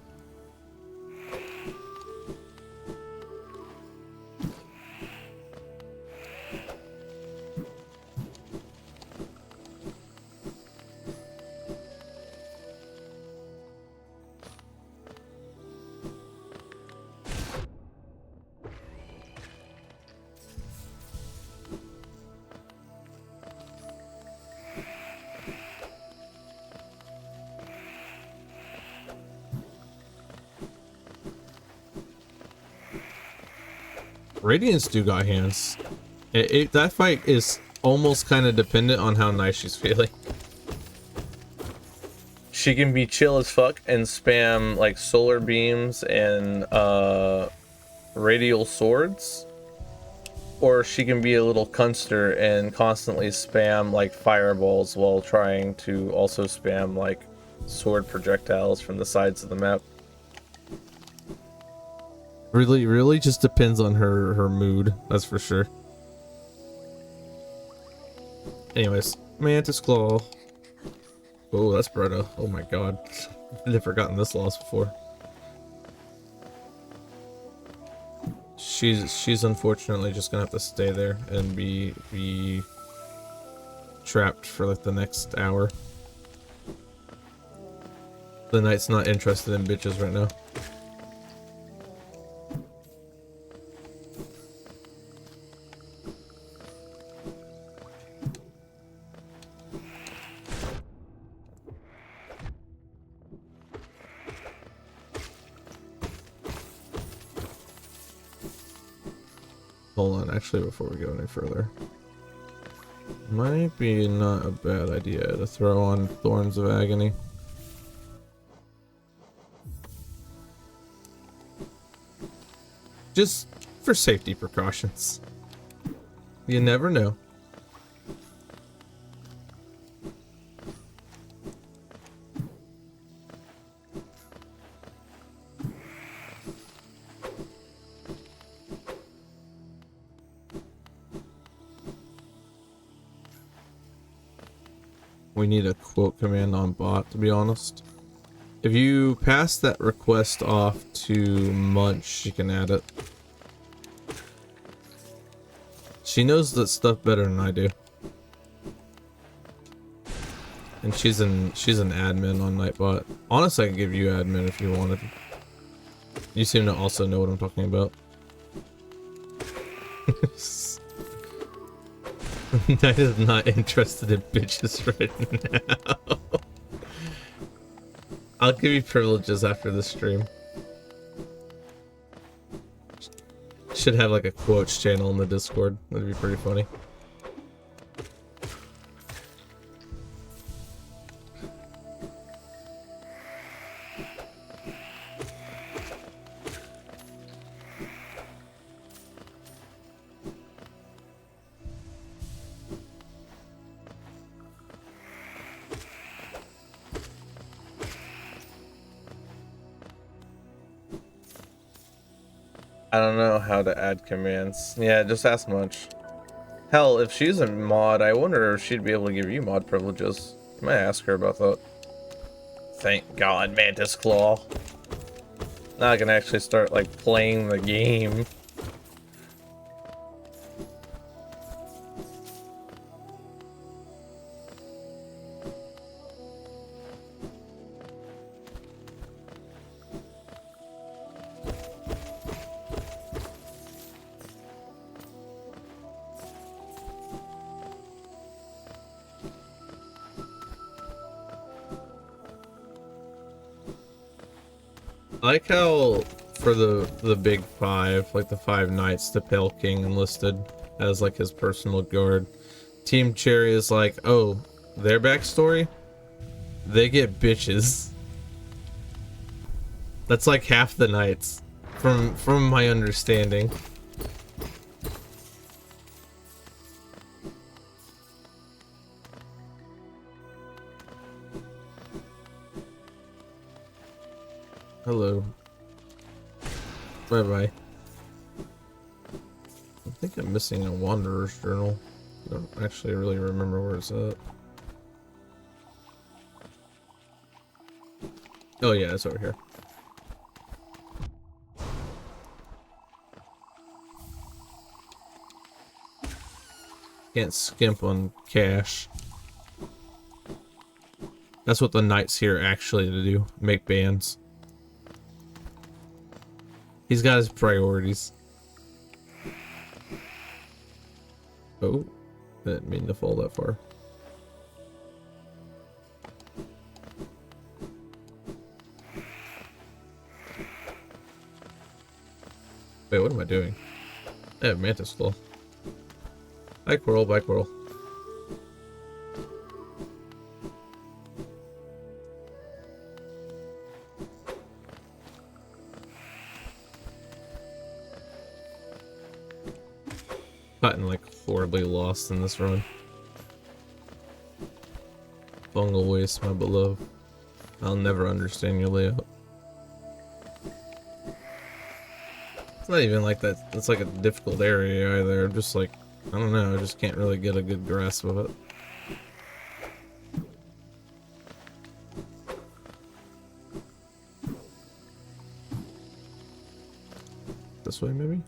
Radiance do got hands. That fight is almost kind of dependent on how nice she's feeling. She can be chill as fuck and spam like solar beams and radial swords, or she can be a little cunster and constantly spam like fireballs while trying to also spam like sword projectiles from the sides of the map. Really just depends on her mood, that's for sure. Anyways, Mantis Claw. Oh, that's Bretta. Oh my god. I've never gotten this lost before. She's unfortunately just gonna have to stay there and be trapped for like the next hour. The knight's not interested in bitches right now. Hold on, actually, before we go any further. Might be not a bad idea to throw on Thorns of Agony. Just for safety precautions. You never know. We need a quote command on bot, to be honest. If you pass that request off to Munch, she can add it. She knows that stuff better than I do. And she's an admin on Nightbot. Honestly, I could give you admin if you wanted. You seem to also know what I'm talking about. Knight is not interested in bitches right now. I'll give you privileges after the stream. Should have like a quotes channel in the Discord. That'd be pretty funny. I don't know how to add commands. Yeah, just ask Munch. Hell, if she's a mod, I wonder if she'd be able to give you mod privileges. I might ask her about that. Thank God, Mantis Claw. Now I can actually start, like, playing the game. I like how for the big five, like the 5 knights, the Pale King enlisted as like his personal guard. Team Cherry is like, oh, their backstory? They get bitches. That's like half the knights, from my understanding. Hello. Bye-bye. I think I'm missing a Wanderer's Journal. I don't actually really remember where it's at. Oh yeah, it's over here. Can't skimp on cash. That's what the knights here actually to do. Make bands. He's got his priorities. Oh, didn't mean to fall that far. Wait, what am I doing? Yeah, Mantis Claw. Bye, Coral. Bye, Coral. Gotten like horribly lost in this run. Fungal waste, my beloved. I'll never understand your layout. It's not even like that. It's like a difficult area either. Just like, I don't know. I just can't really get a good grasp of it. This way, maybe?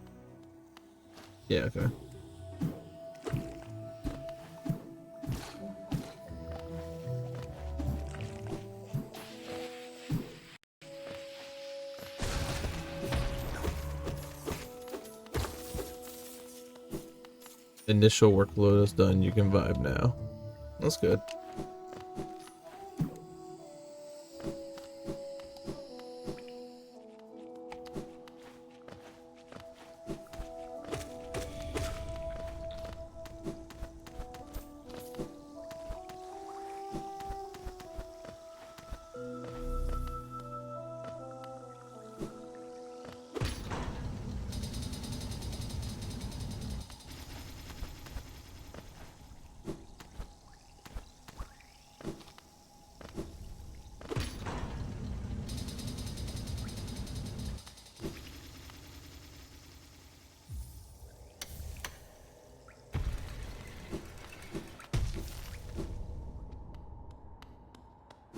Yeah, okay. Initial workload is done. You can vibe now. That's good.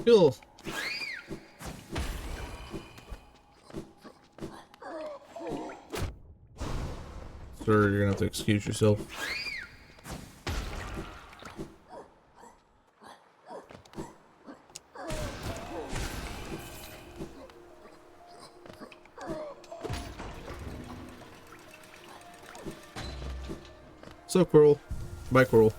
Cool. Sir, you're gonna have to excuse yourself. So, Coral. Bye, Coral.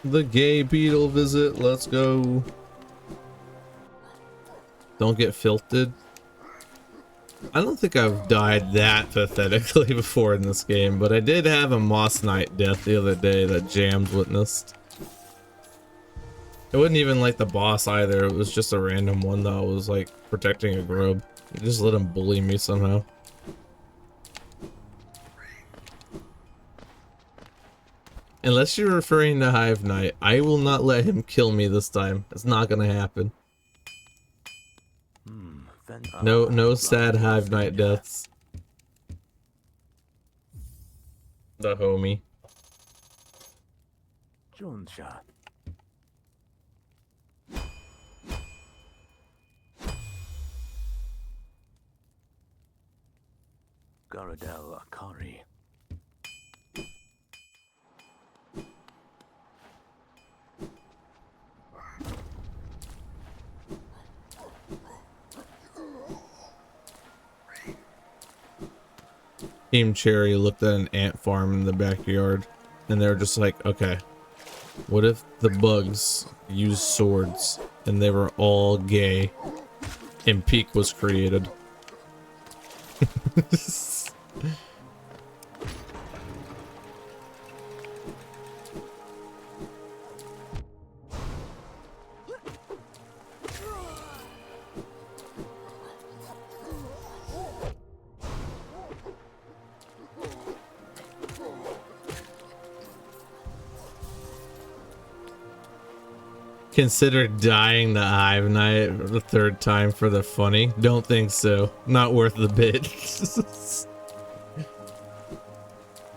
The gay beetle visit, let's go. Don't get filtered. I don't think I've died that pathetically before in this game, but I did have a Moss Knight death the other day that Jams witnessed. It wasn't even like the boss either, it was just a random one that was like protecting a grub. I just let him bully me somehow. Unless you're referring to Hive Knight, I will not let him kill me this time. It's not gonna happen. No sad Hive Knight deaths. The homie. Garadel Akari. Team Cherry looked at an ant farm in the backyard, and they were just like, okay, what if the bugs used swords and they were all gay and Peak was created? Consider dying the Hive Knight the third time for the funny? Don't think so. Not worth the bit.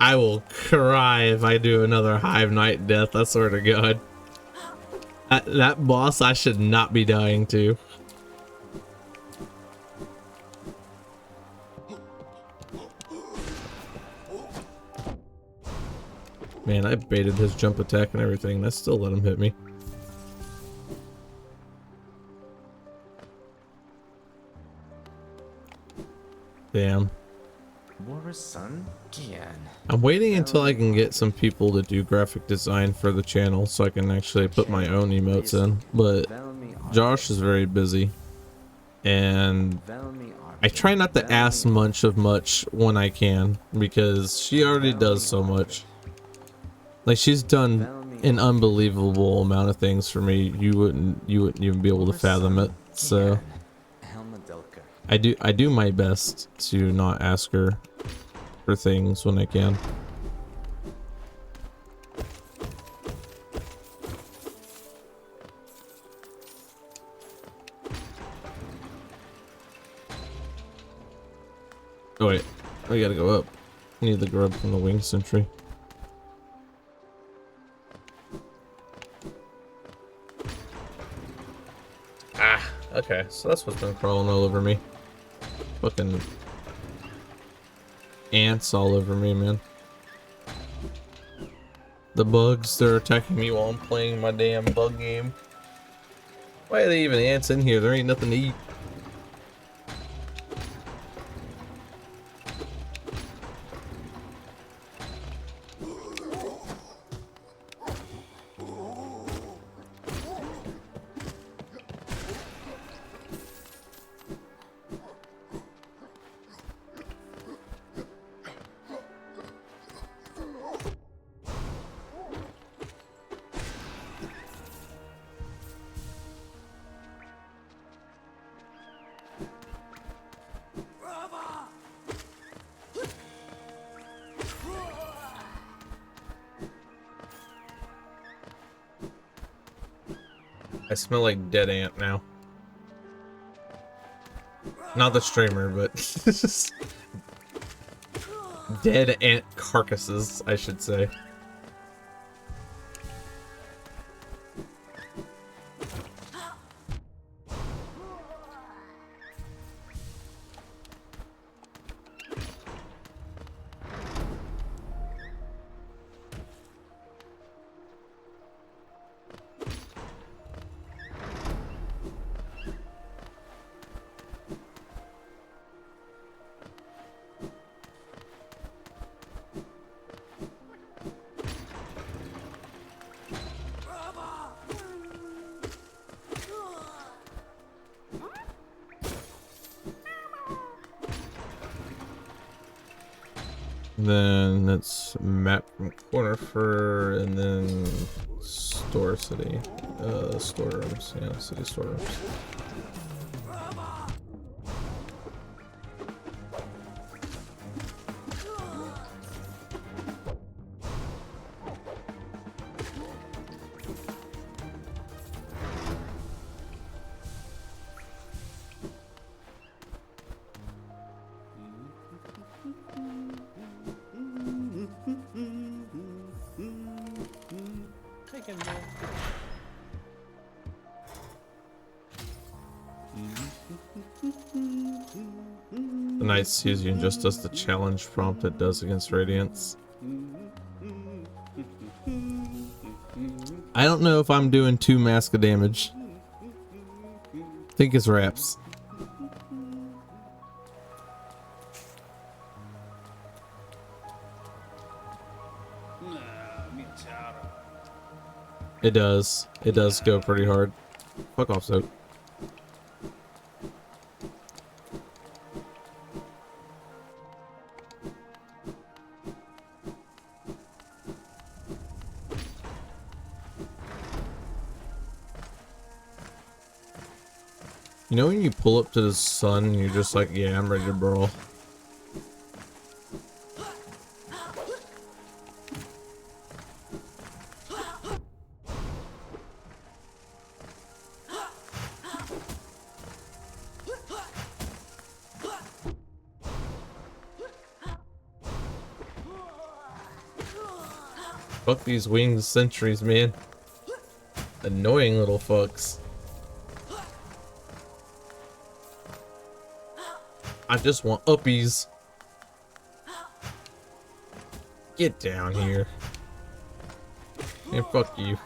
I will cry if I do another Hive Knight death, I swear to God. That boss I should not be dying to. Man, I baited his jump attack and everything, and I still let him hit me. Damn. Son? I'm waiting until I can get some people to do graphic design for the channel so I can actually put my own emotes in. But Josh is very busy. And I try not to ask much when I can, because she already does so much. Like, she's done an unbelievable amount of things for me. You wouldn't even be able to fathom it. So I do my best to not ask her for things when I can. Oh wait, I gotta go up. I need the grub from the wing sentry. Ah, okay, so that's what's been crawling all over me. Fucking ants all over me, man. The bugs, they're attacking me while I'm playing my damn bug game. Why are they even ants in here? There ain't nothing to eat. I smell like dead ant now. Not the streamer, but dead ant carcasses, I should say. Then it's map from corner for, and then store city, storerooms, yeah, city storerooms. Take him there. The knight sees you and just does the challenge prompt it does against radiance. I don't know if I'm doing 2 mask of damage. I think it's wraps. It does. It does go pretty hard. Fuck off, Soap. You know when you pull up to the sun and you're just like, yeah, I'm ready to brawl. Fuck these winged sentries, man. Annoying little fucks. I just want uppies. Get down here. And fuck you.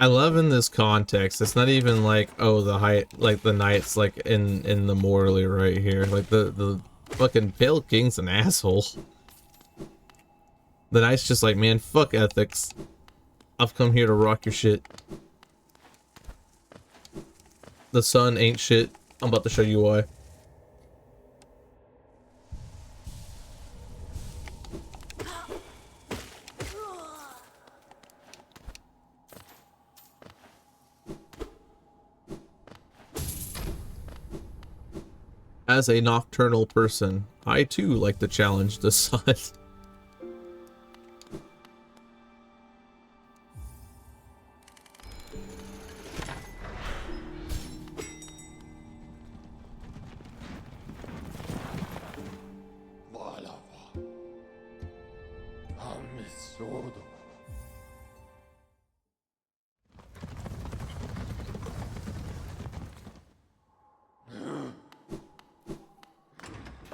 I love in this context. It's not even like, oh, the height, like the knight's like in the morally right here. Like the fucking Pale King's an asshole. The knight's just like, man, fuck ethics. I've come here to rock your shit. The sun ain't shit. I'm about to show you why. As a nocturnal person, I too like to challenge the sun.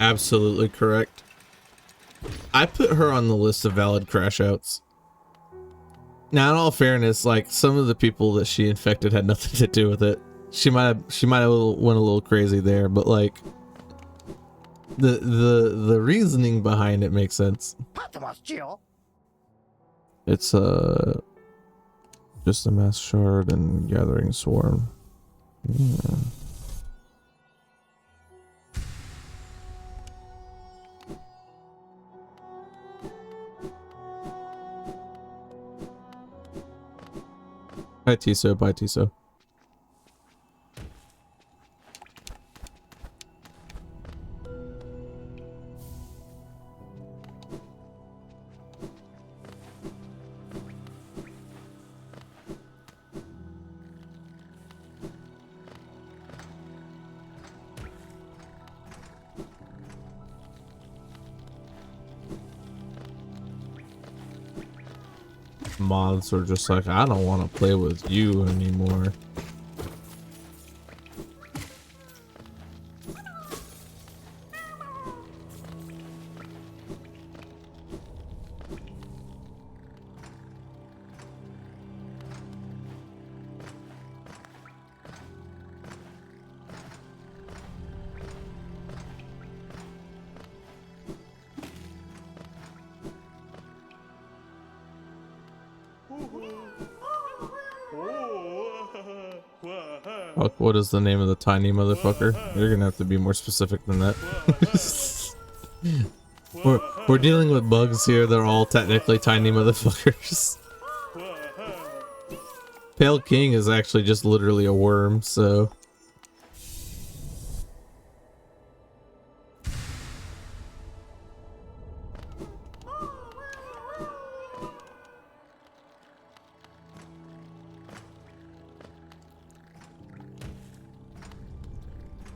Absolutely correct. I put her on the list of valid crash outs. Now, in all fairness, like some of the people that she infected had nothing to do with it. She might have went a little crazy there, but like the reasoning behind it makes sense. It's just a mass shard and gathering swarm. Yeah. Bye Tiso, bye Tiso. Moths are just like, I don't want to play with you anymore. Fuck, what is the name of the tiny motherfucker? You're gonna have to be more specific than that. we're dealing with bugs here. They're all technically tiny motherfuckers. Pale King is actually just literally a worm, so...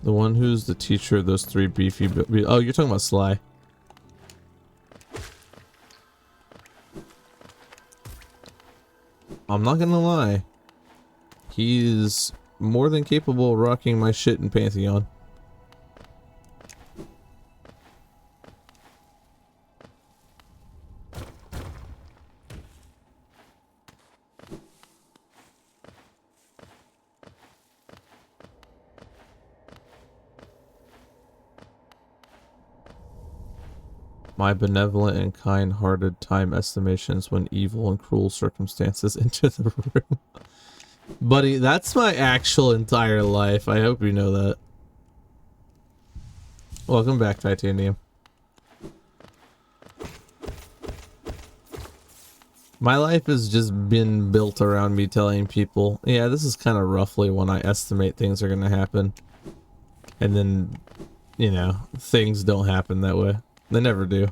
The one who's the teacher of those three beefy... Oh, you're talking about Sly. I'm not gonna lie. He's more than capable of rocking my shit in Pantheon. My benevolent and kind-hearted time estimations when evil and cruel circumstances enter the room. Buddy, that's my actual entire life. I hope you know that. Welcome back, Titanium. My life has just been built around me telling people, yeah, this is kind of roughly when I estimate things are going to happen. And then, you know, things don't happen that way. They never do.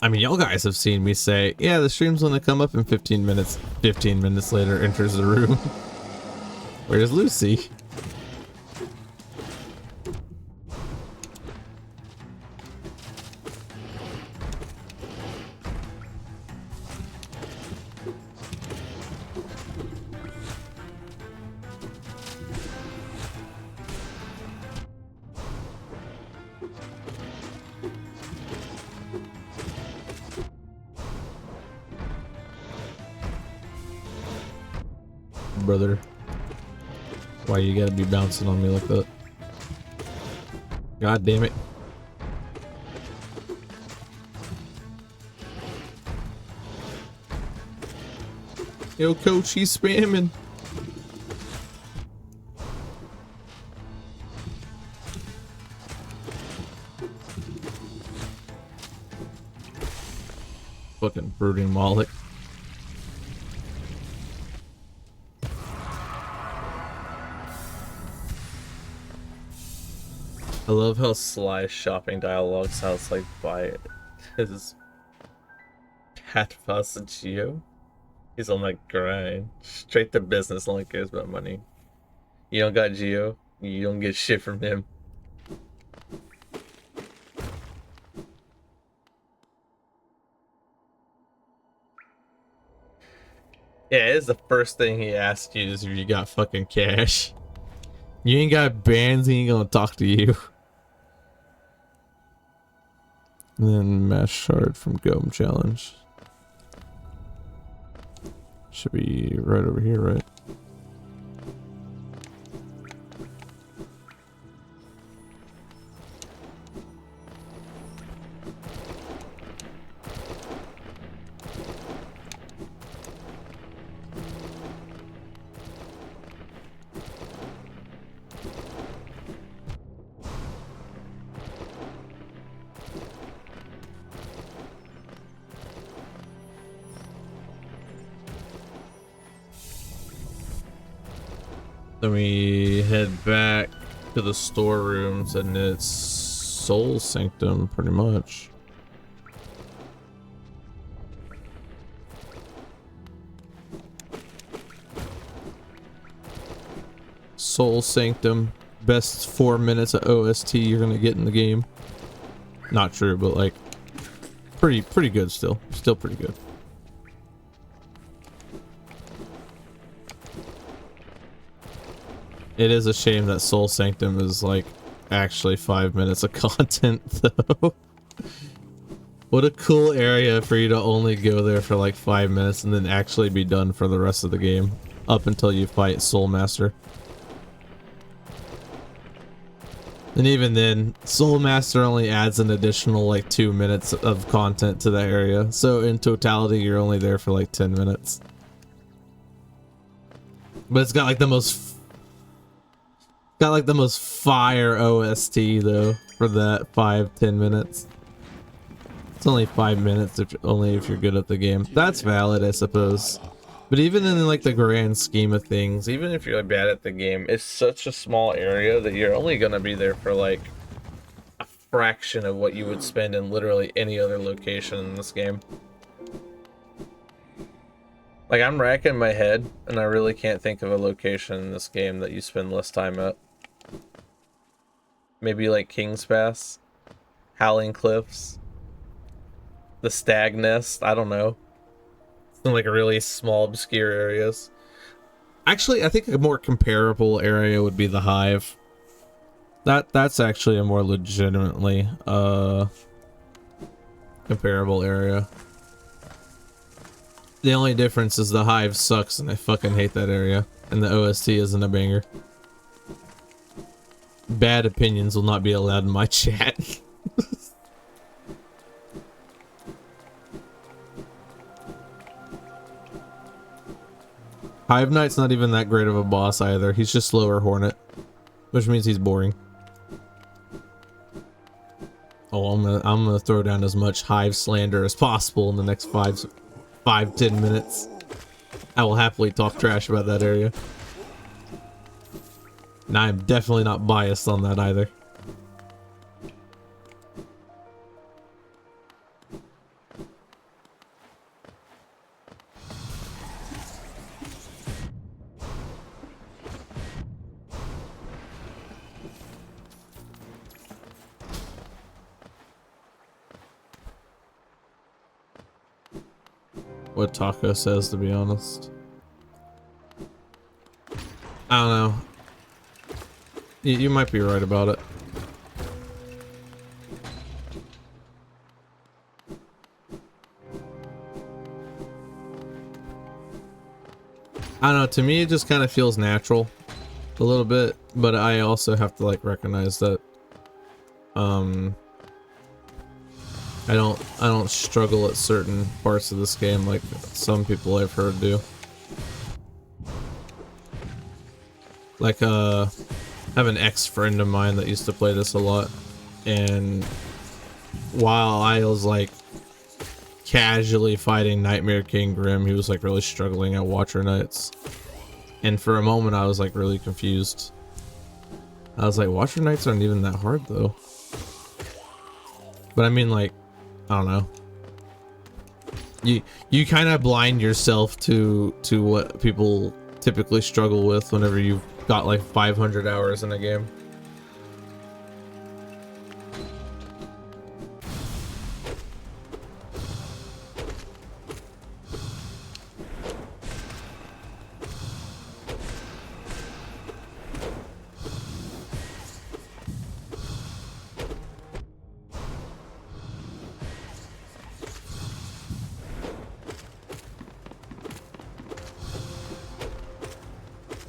I mean, y'all guys have seen me say, yeah, the stream's gonna come up in 15 minutes. 15 minutes later, enters the room. Where's Lucy? brother. Why you gotta be bouncing on me like that? God damn it. Yo, coach, he's spamming. Fucking brooding Moloch. I love how Sly's shopping dialogue sounds like by his Pat Geo. He's on that grind. Straight to business, only cares about money. You don't got Geo, you don't get shit from him. Yeah, it is the first thing he asks you is if you got fucking cash. You ain't got bands, he ain't gonna talk to you. And then Mass Shard from Gome Challenge. Should be right over here, right? Then we head back to the storerooms and it's Soul Sanctum pretty much. Soul Sanctum, best 4 minutes of OST you're gonna get in the game. Not true, but like pretty good still. Still pretty good. It is a shame that Soul Sanctum is like actually 5 minutes of content though. What a cool area for you to only go there for like 5 minutes and then actually be done for the rest of the game. Up until you fight Soul Master. And even then, Soul Master only adds an additional like 2 minutes of content to that area. So in totality, you're only there for like 10 minutes. But it's got like the most fire OST though for that 5-10 minutes. It's only 5 minutes if you're good at the game. That's valid, I suppose. But even in like the grand scheme of things, even if you're bad at the game, it's such a small area that you're only gonna be there for like a fraction of what you would spend in literally any other location in this game. Like, I'm racking my head and I really can't think of a location in this game that you spend less time at. Maybe like King's Pass, Howling Cliffs, the Stag Nest, I don't know. In like really small obscure areas. Actually, I think a more comparable area would be the Hive. That's actually a more legitimately comparable area. The only difference is the Hive sucks and I fucking hate that area, and the OST isn't a banger. Bad opinions will not be allowed in my chat. Hive Knight's not even that great of a boss either. He's just slower Hornet, which means he's boring. Oh, I'm gonna throw down as much Hive slander as possible in the next 5-10 minutes. I will happily talk trash about that area. And I'm definitely not biased on that either. What Taco says, to be honest. I don't know. You might be right about it. I don't know, to me it just kind of feels natural a little bit, but I also have to like recognize that I don't struggle at certain parts of this game like some people I've heard do. Like I have an ex-friend of mine that used to play this a lot, and while I was like casually fighting Nightmare King Grim, he was like really struggling at Watcher Knights. And for a moment I was like really confused. I was like, Watcher Knights aren't even that hard though. But I mean, like, I don't know. You kind of blind yourself to what people typically struggle with whenever you've got like 500 hours in a game.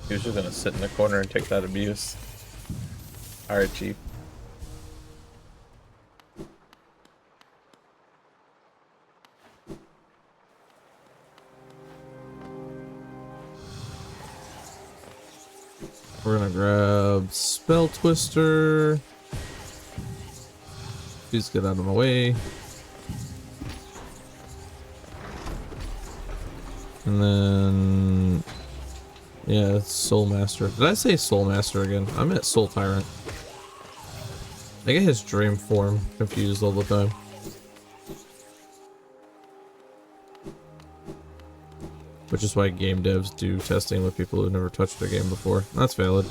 He was just gonna sit in the corner and take that abuse. Alright, Chief. We're gonna grab Spell Twister. Please get out of my way. And then... yeah, it's Soul Master. Did I say Soul Master again? I meant Soul Tyrant. I get his dream form confused all the time. Which is why game devs do testing with people who've never touched their game before. That's valid.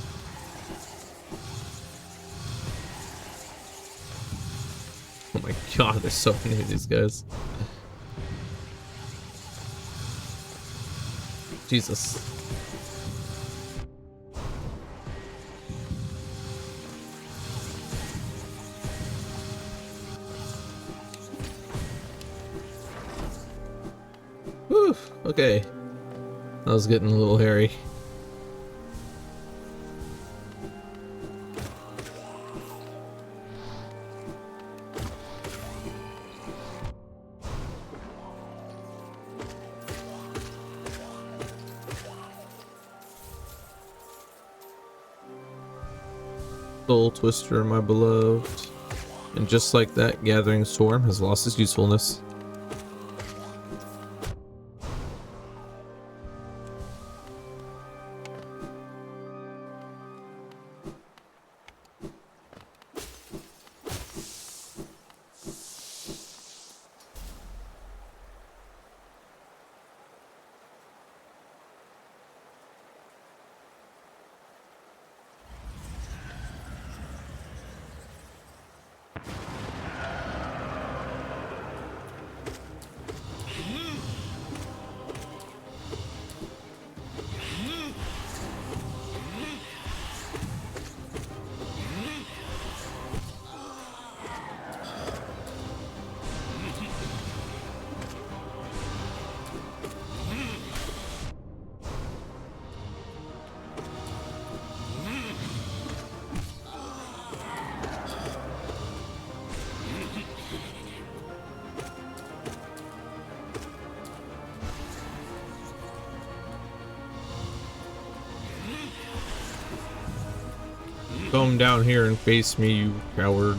Oh my god, there's so many of these guys. Jesus. Whew, okay. That was getting a little hairy. Soul Twister, my beloved. And just like that, Gathering Storm has lost its usefulness. Come down here and face me, you coward.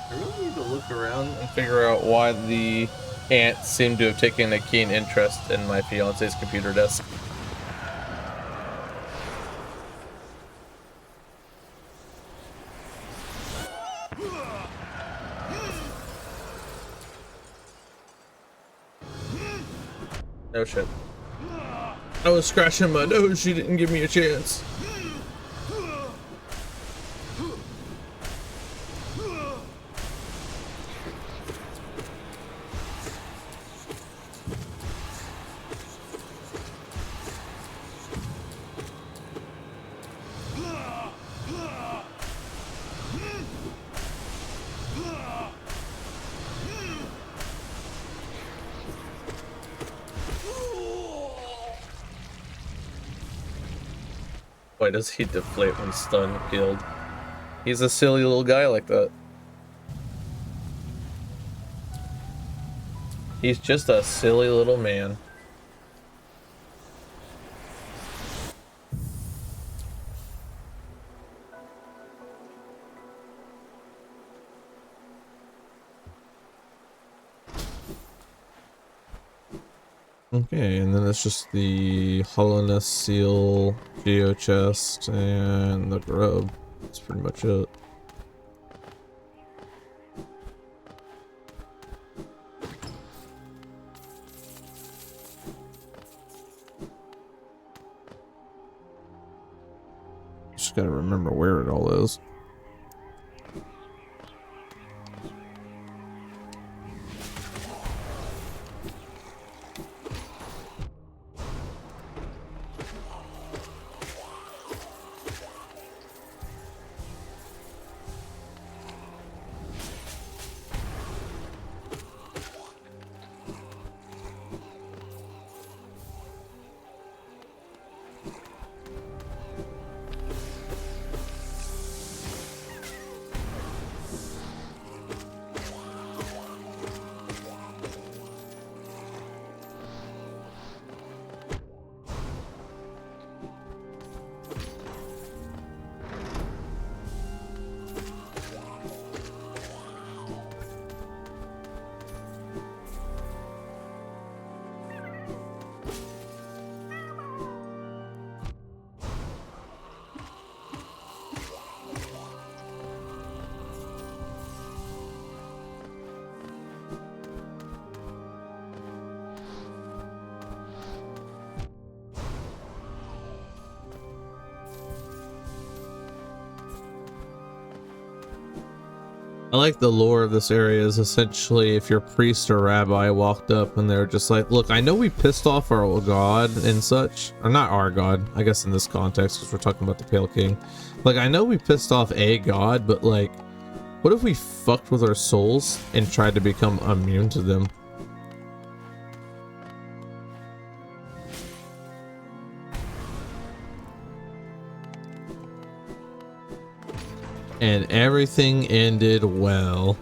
I really need to look around and figure out why the ants seem to have taken a keen interest in my fiance's computer desk. No shit. I was scratching my nose, she didn't give me a chance. Why does he deflate when stunned killed? He's a silly little guy like that. He's just a silly little man. Okay, and then it's just the hollowness seal, geo chest, and the grub. That's pretty much it. Just gotta remember where it all is. I like the lore of this area is essentially if your priest or rabbi walked up and they're just like, look, I know we pissed off our god and such, or not our god, I guess in this context, because we're talking about the Pale King. Like, I know we pissed off a god, but like, what if we fucked with our souls and tried to become immune to them? And everything ended well.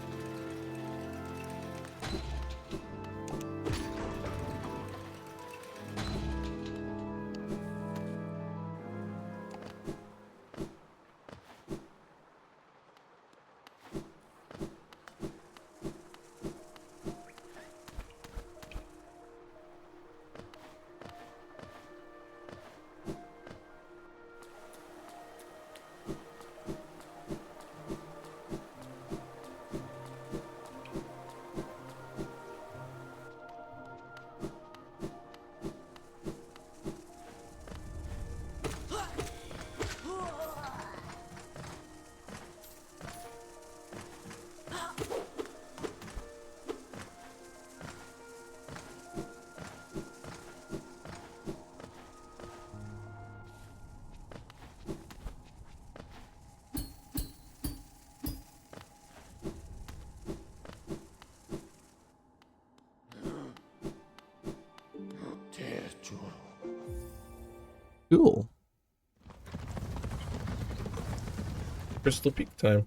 Cool. Crystal Peak time.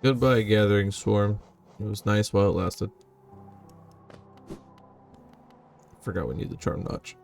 Goodbye, Gathering Swarm. It was nice while it lasted. Forgot we need the charm notch.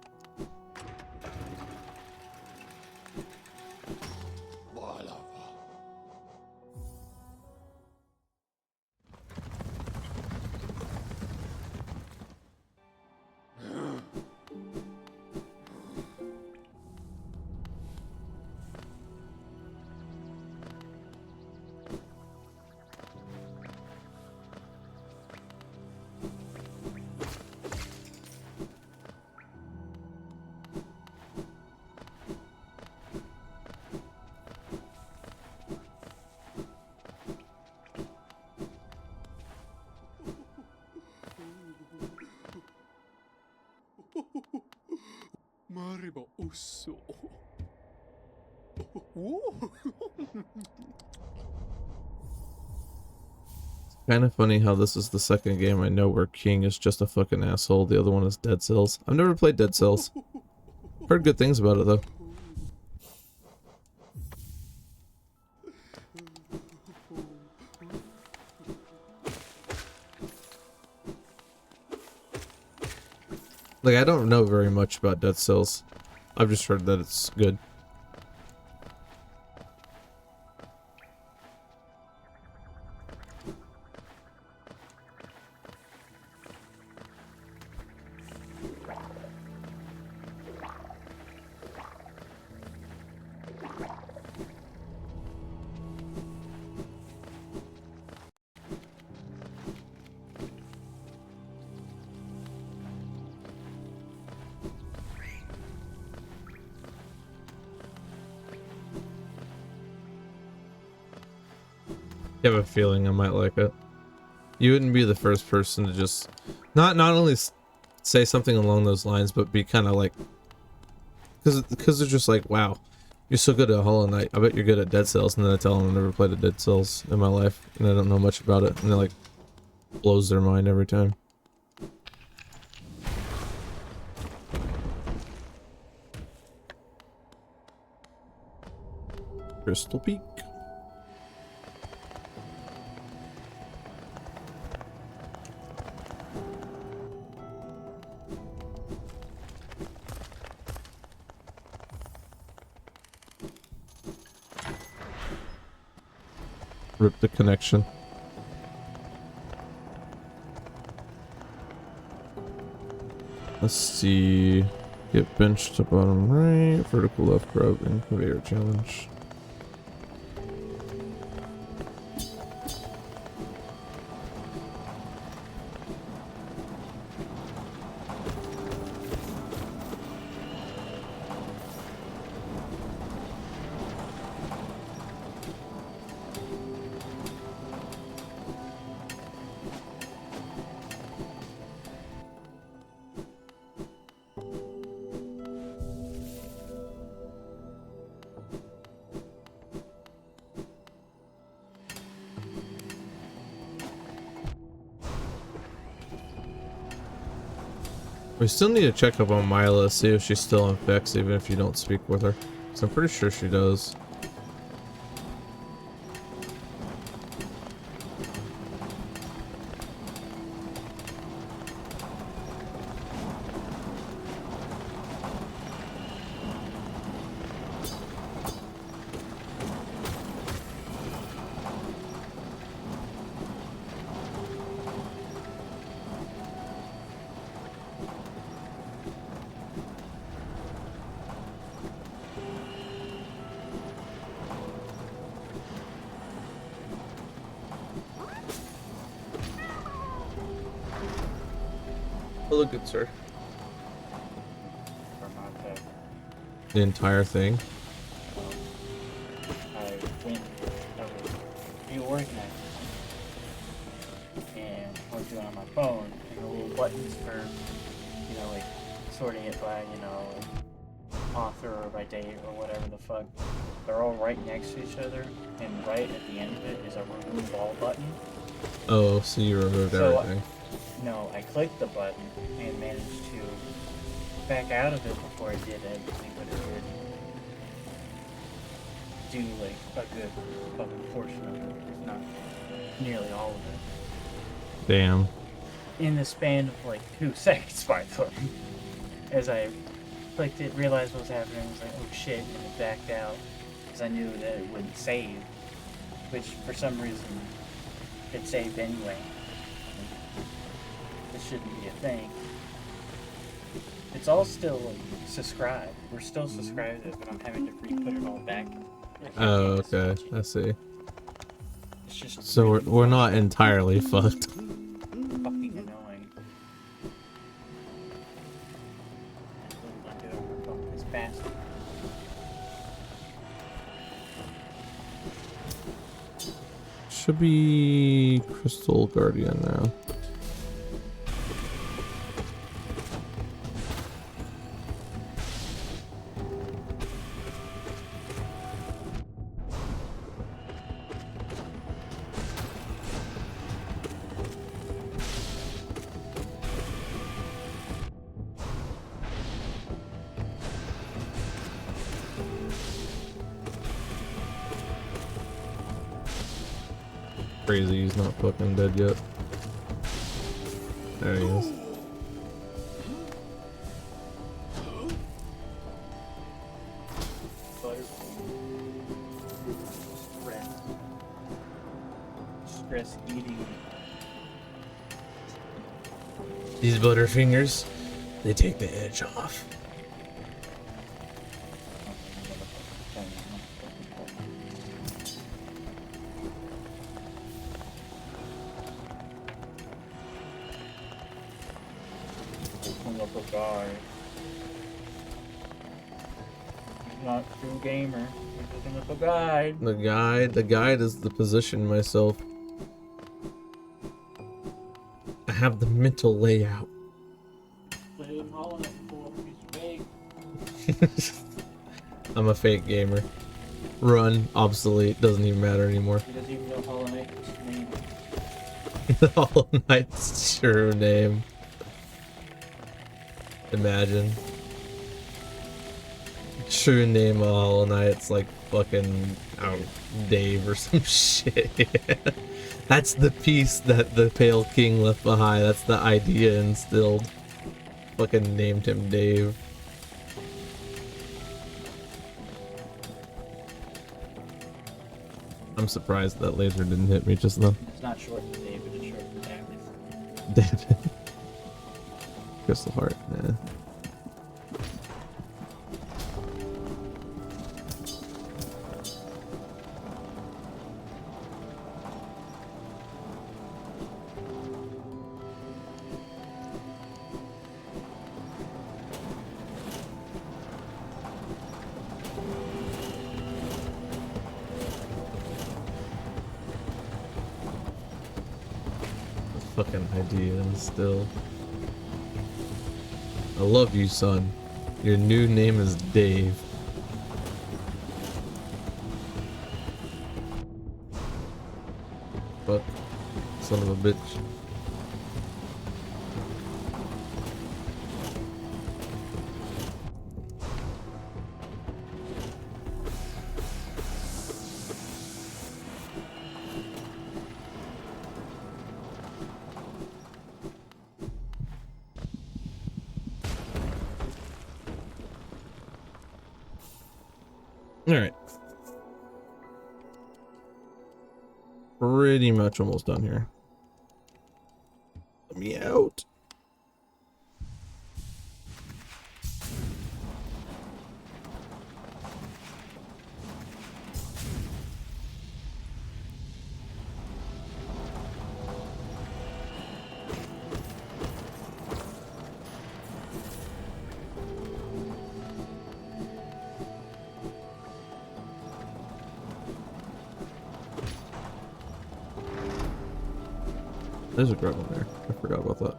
Kind of funny how this is the second game I know where King is just a fucking asshole. The other one is Dead Cells. I've never played Dead Cells. Heard good things about it though. Like, I don't know very much about Dead Cells. I've just heard that it's good. I have a feeling I might like it. You wouldn't be the first person to just not only say something along those lines, but be kind of like, because they're just like, wow, you're so good at Hollow Knight. I bet you're good at Dead Cells. And then I tell them I've never played a Dead Cells in my life, and I don't know much about it, and it like blows their mind every time. Crystal Peak. Rip the connection. Let's see. Get bench to bottom right, vertical left grab, and conveyor challenge. We still need to check up on Mila, see if she's still in Vex, even if you don't speak with her. So I'm pretty sure she does. Hello, good sir. For my pet. The entire thing. I went, I was reorganizing and I was doing it on my phone, and the little buttons for, you know, like sorting it by, you know, author or by date or whatever the fuck, they're all right next to each other, and right at the end of it is a remove all button. Oh, so you removed everything. No, I clicked the button and managed to back out of it before it did everything, but it did do like a good fucking portion of it, if not nearly all of it. Damn. In the span of like 2 seconds, by the way. As I clicked it, realized what was happening, I was like, oh shit, and it backed out, because I knew that it wouldn't save, which for some reason it saved anyway. This shouldn't be a thing. It's all still like, subscribed. We're still subscribed to it, but I'm having to re-put it all back. Oh, okay. I see. It's just So really we're not entirely fucked. fucking annoying. I do it on this bastard. Should be Crystal Guardian now. crazy he's not fucking dead yet. There he is. Stress eating. These Butterfingers, they take the edge off. Local guy. He's not a true gamer. He's looking at the guide. The guide is the position myself. I have the mental layout. Play him all in for he's fake. I'm a fake gamer. Run, obsolete, doesn't even matter anymore. He doesn't even know Hollow Knight's name. Hollow Knight's true name. Imagine. True name of Hollow Knight, it's like fucking, I don't know, Dave or some shit. That's the piece that the Pale King left behind. That's the idea instilled. Fucking named him Dave. I'm surprised that laser didn't hit me just now. It's not short for David, it's short for David. David. Crystal Heart, nah. Fucking idea still. I love you, son. Your new name is Dave. Fuck. Son of a bitch. Alright. Pretty much almost done here. Let me out. There's a grub in there. I forgot about that.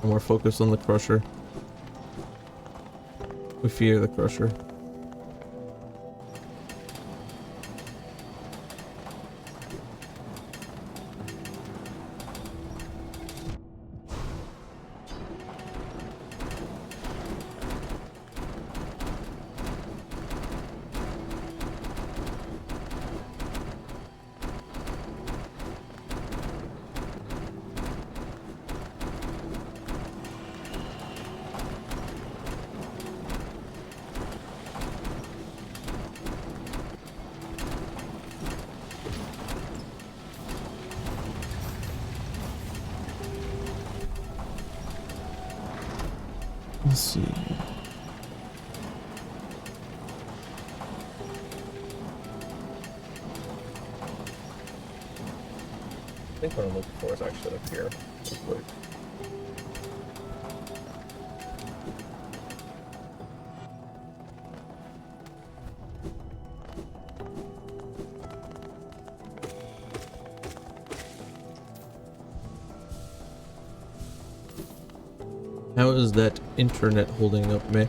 And we're focused on the crusher. We fear the crusher. Let's see. I think what I'm looking for is actually up here. Real quick. How is that internet holding up, May?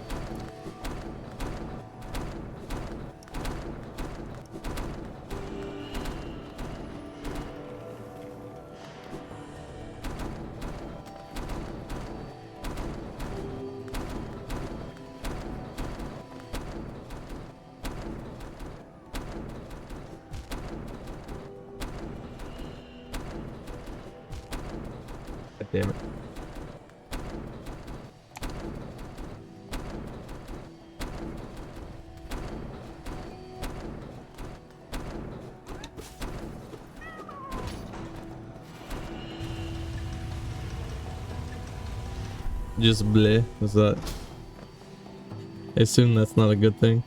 Damn it. Just bleh. What's that? I assume that's not a good thing.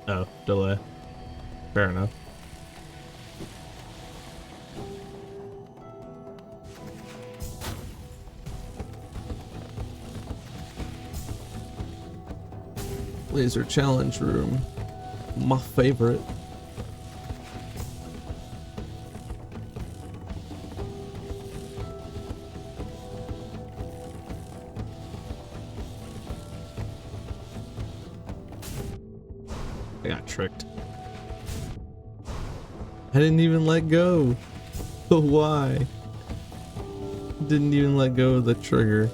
Oh, delay. Fair enough. Laser challenge room. My favorite. I got tricked. I didn't even let go. Why? Didn't even let go of the trigger.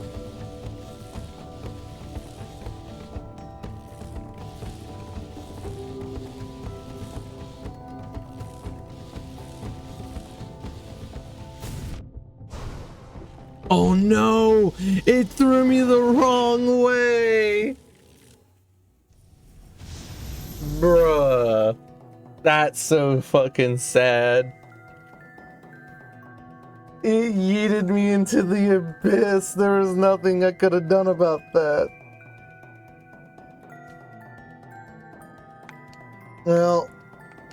Oh no! It threw me the wrong way! Bruh. That's so fucking sad. It yeeted me into the abyss. There was nothing I could have done about that. Well,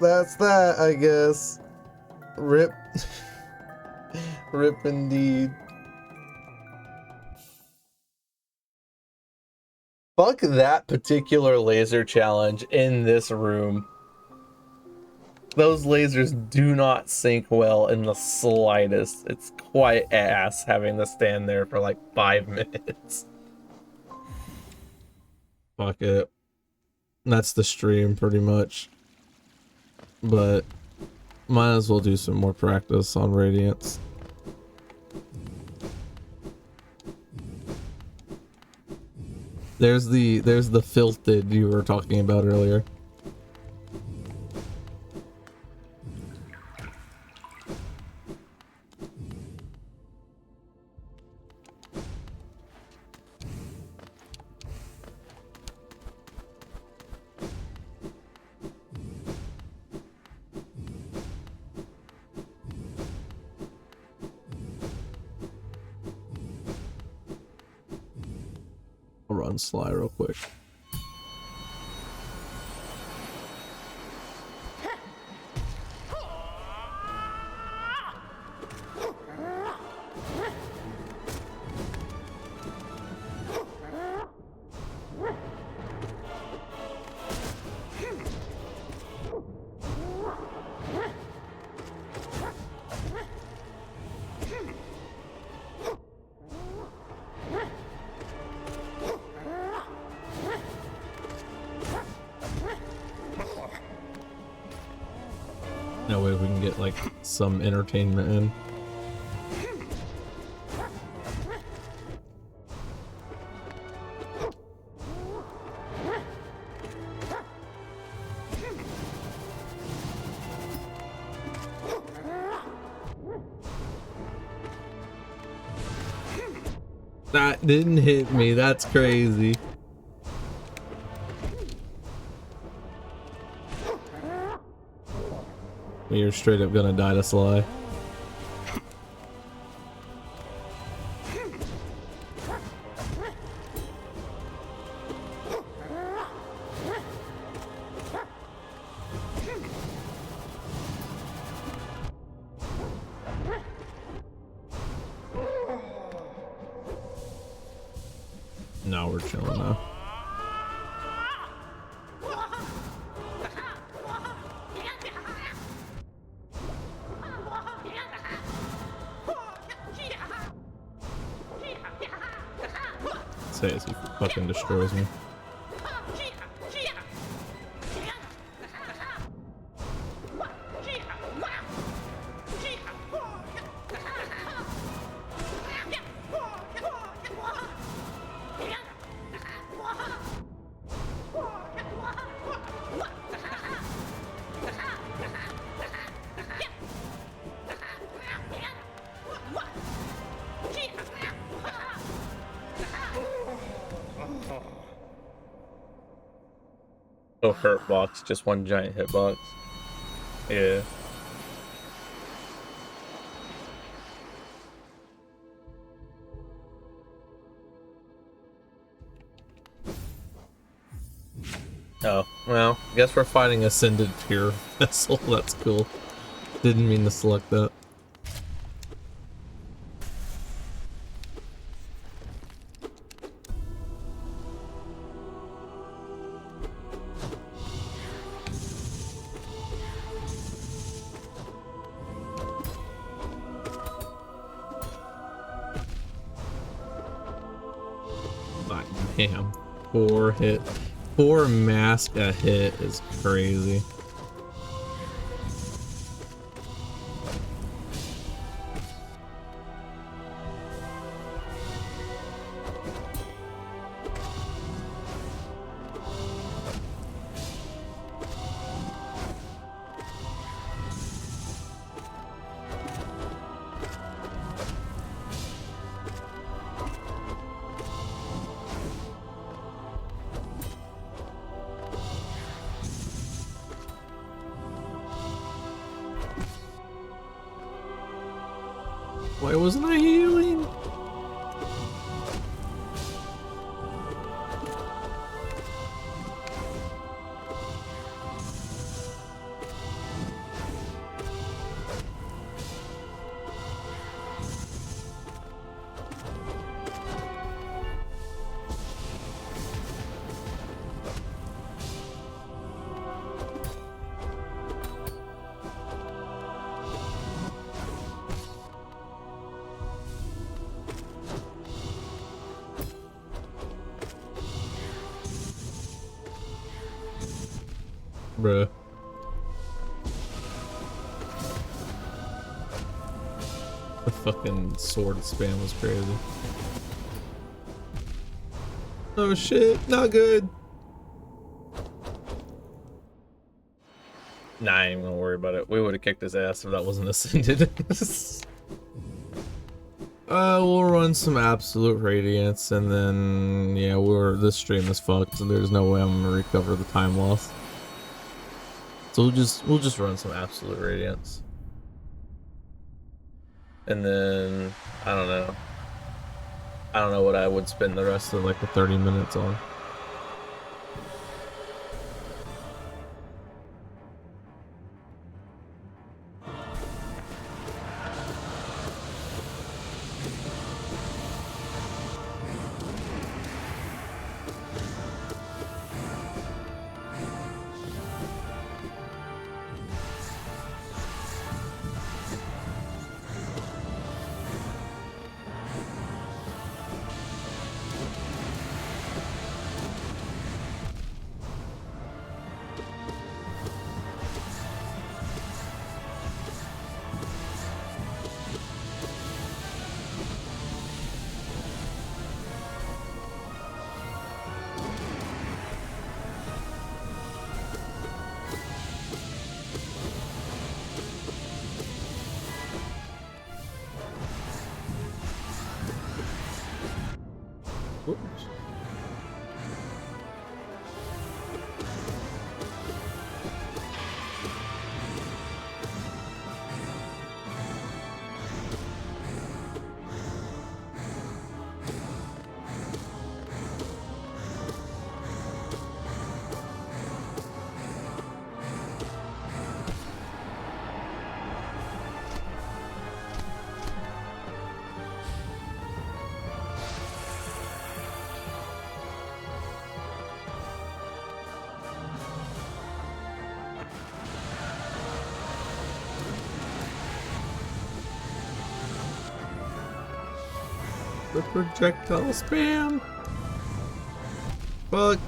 that's that, I guess. Rip. Rip indeed. Fuck that particular laser challenge in this room. Those lasers do not sync well in the slightest. It's quite ass having to stand there for like 5 minutes. Fuck it. That's the stream pretty much. But might as well do some more practice on Radiance. There's the filted you were talking about earlier. I'll run Sly real quick. That way we can get like some entertainment in. That didn't hit me, that's crazy. You're straight up gonna die to Sly. No, we're chilling now. Say as he fucking destroys me. Oh, hurt box, just one giant hitbox. Yeah. Oh, well, guess we're fighting Ascended Pure Vessel. That's cool. Didn't mean to select that. God damn. 4 hit. 4 mask a hit is crazy. Why wasn't I healing? Bruh. The fucking sword spam was crazy. Oh shit, not good. Nah, I ain't even gonna worry about it. We would have kicked his ass if that wasn't Ascended. We'll run some Absolute Radiance and then, yeah, this stream is fucked, so there's no way I'm gonna recover the time loss. So we'll just run some Absolute Radiance. And then, I don't know. I don't know what I would spend the rest of like the 30 minutes on. Whoops. The projectile spam. Fuck.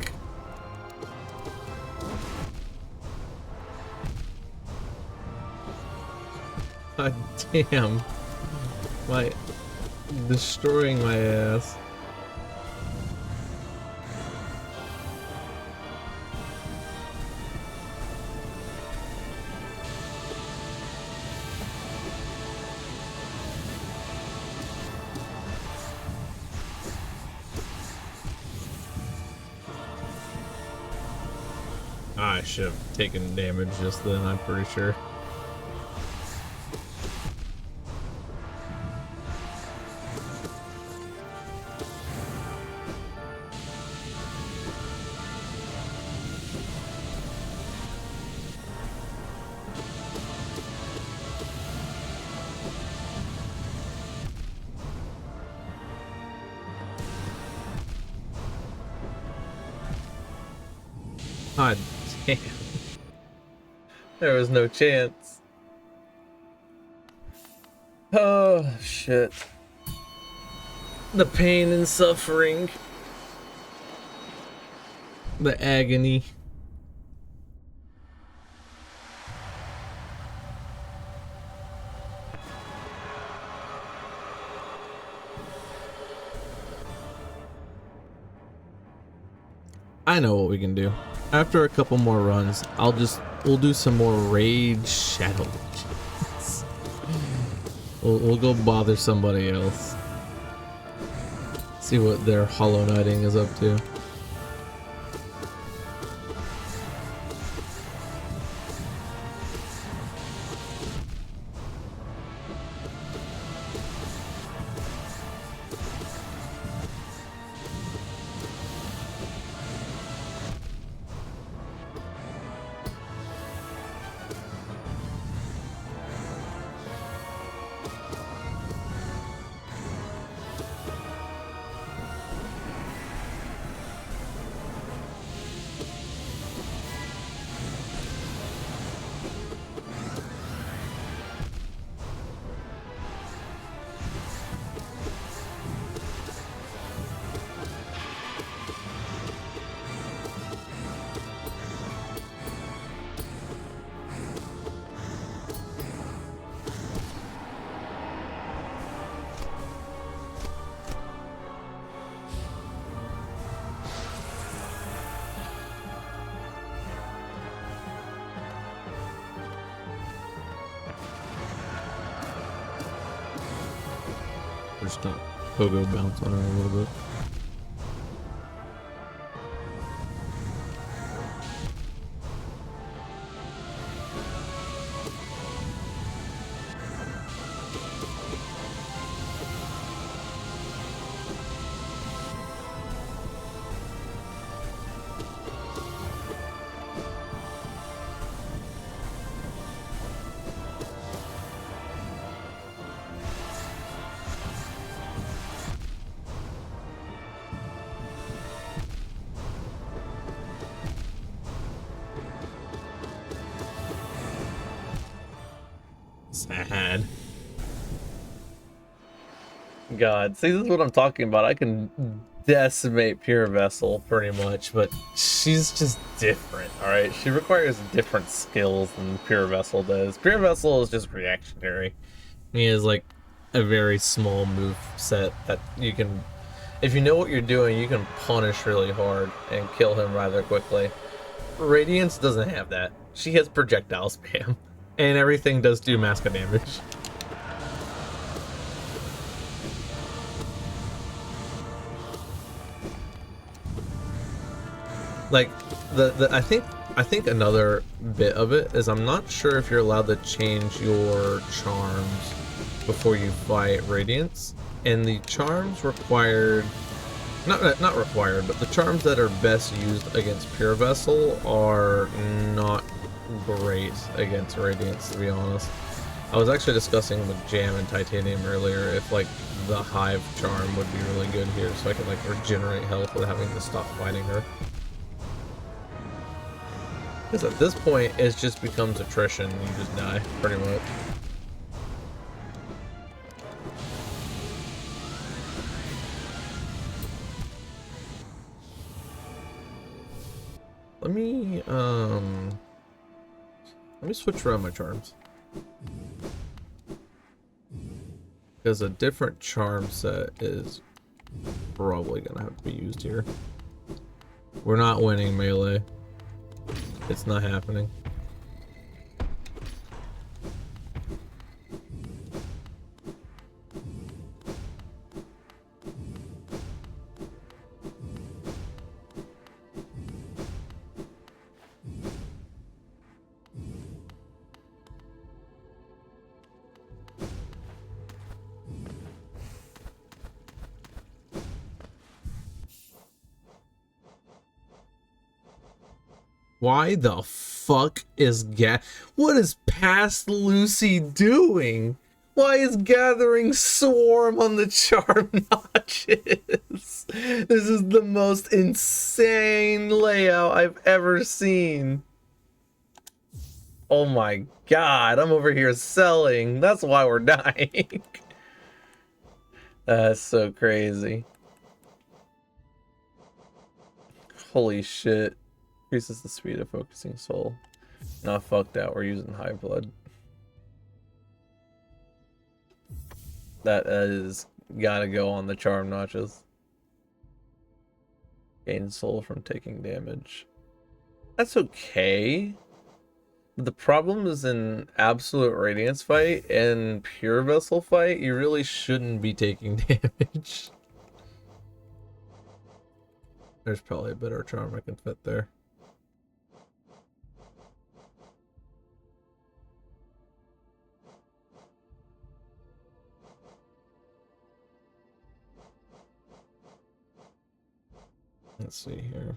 God damn. My destroying my ass. I should have taken damage just then, I'm pretty sure. God damn. There was no chance. Oh, shit. The pain and suffering. The agony. I know what we can do. After a couple more runs, we'll do some more Rage Shadow Legends. We'll go bother somebody else. See what their Hollow Knighting is up to. We're just gonna pogo bounce on her a little bit. Sad. God, see, this is what I'm talking about. I can decimate Pure Vessel pretty much, but she's just different, alright? She requires different skills than Pure Vessel does. Pure Vessel is just reactionary. He has like a very small move set that you can, if you know what you're doing, you can punish really hard and kill him rather quickly. Radiance doesn't have that. She has projectile spam, and everything does do massive damage. Like I think another bit of it is I'm not sure if you're allowed to change your charms before you fight Radiance, and the charms required, not required, but the charms that are best used against Pure Vessel are not great against Radiance, to be honest. I was actually discussing with Jam and Titanium earlier if like the Hive charm would be really good here, so I can like regenerate health without having to stop fighting her. Because at this point, it just becomes attrition. You just die, pretty much. Let me switch around my charms. Because a different charm set is probably gonna have to be used here. We're not winning melee. It's not happening. Why the fuck is what is Past Lucy doing? Why is gathering swarm on the charm notches? This is the most insane layout I've ever seen. Oh my god, I'm over here selling. That's why we're dying. That's so crazy. Holy shit. Increases the speed of focusing soul. Nah, fuck that. We're using high blood. That is gotta go on the charm notches. Gain soul from taking damage. That's okay. The problem is in Absolute Radiance fight and Pure Vessel fight, you really shouldn't be taking damage. There's probably a better charm I can fit there. Let's see here.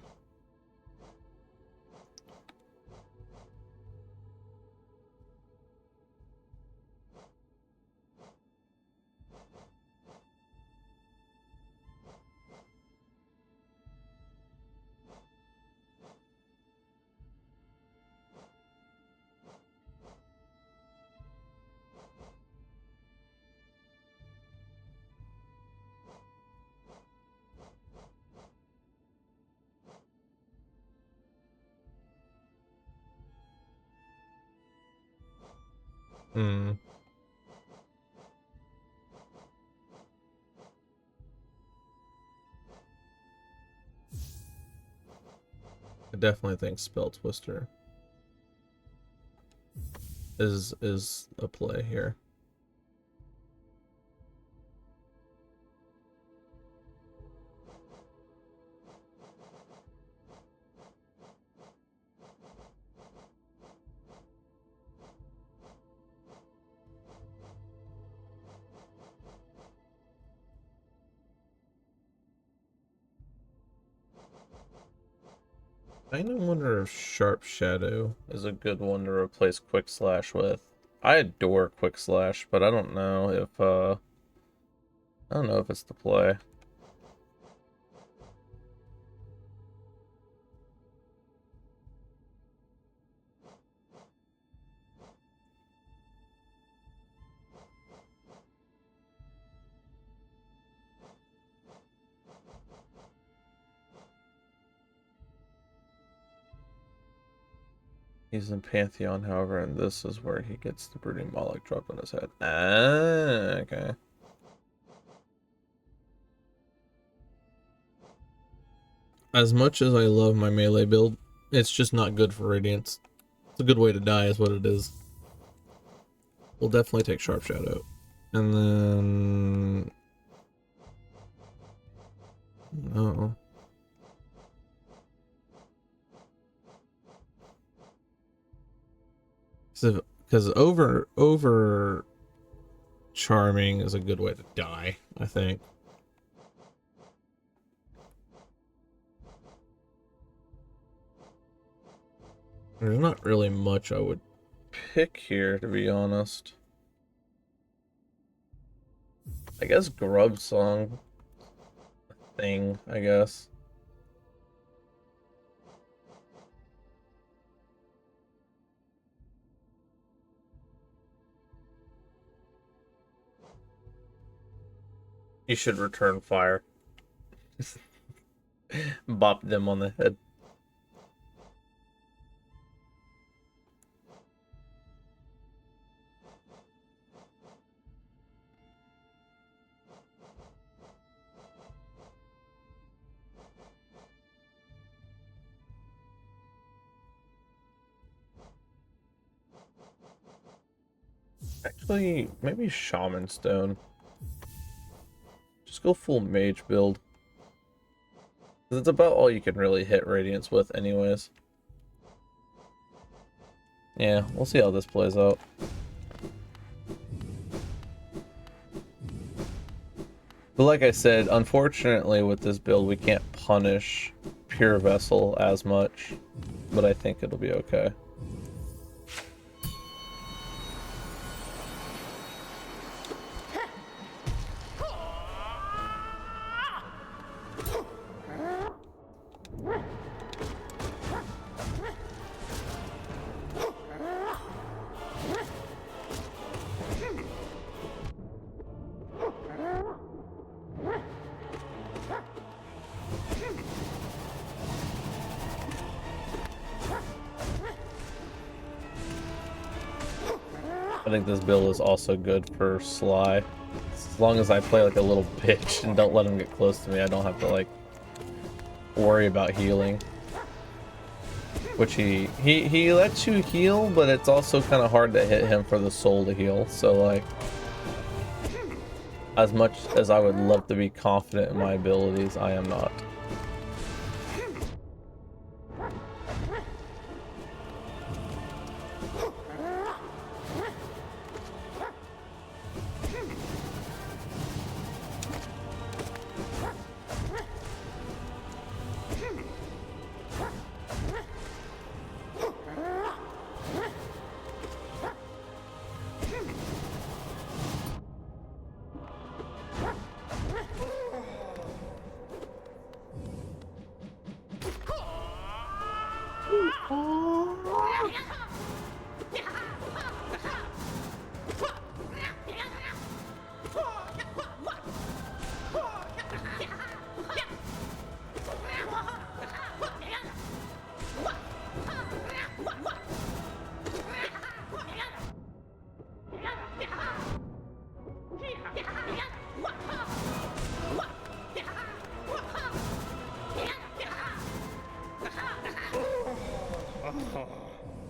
Hmm. I definitely think Spell Twister is a play here. I kind of wonder if Sharp Shadow is a good one to replace Quick Slash with. I adore Quick Slash, but I don't know if it's the play. He's in Pantheon, however, and this is where he gets the Brooding Moloch drop on his head. Ah, okay. As much as I love my melee build, it's just not good for Radiance. It's a good way to die is what it is. We'll definitely take Sharp Shadow. And then... no. Because over charming is a good way to die, I think. There's not really much I would pick here, to be honest. I guess Grub Song thing, I guess. You should return fire. Bop them on the head. Actually, maybe Shaman Stone. Just go full mage build. It's about all you can really hit Radiance with anyways. Yeah, we'll see how this plays out. But like I said, unfortunately with this build we can't punish Pure Vessel as much, but I think it'll be okay. I think this build is also good for Sly. As long as I play like a little bitch and don't let him get close to me, I don't have to like worry about healing. Which he lets you heal, but it's also kind of hard to hit him for the soul to heal. So like, as much as I would love to be confident in my abilities, I am not.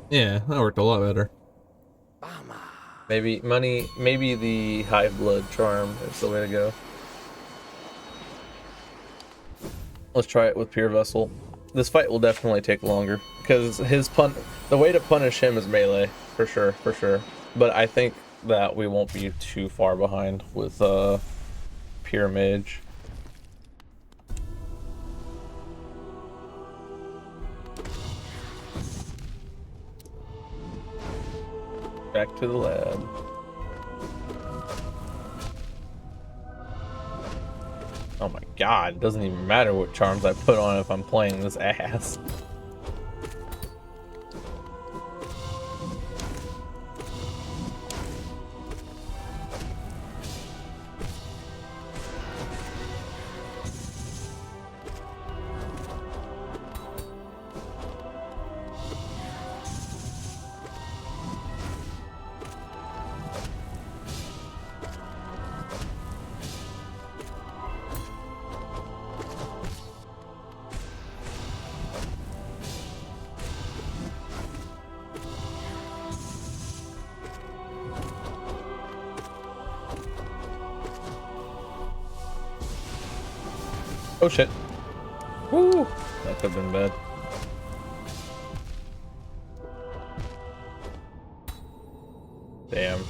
Yeah, that worked a lot better. Maybe the high blood charm is the way to go. Let's try it with Pure Vessel. This fight will definitely take longer because the way to punish him is melee, for sure. But I think that we won't be too far behind with Pure Mage. Back to the lab. Oh my god, it doesn't even matter what charms I put on if I'm playing this ass. Oh shit. Woo! That could have been bad. Damn.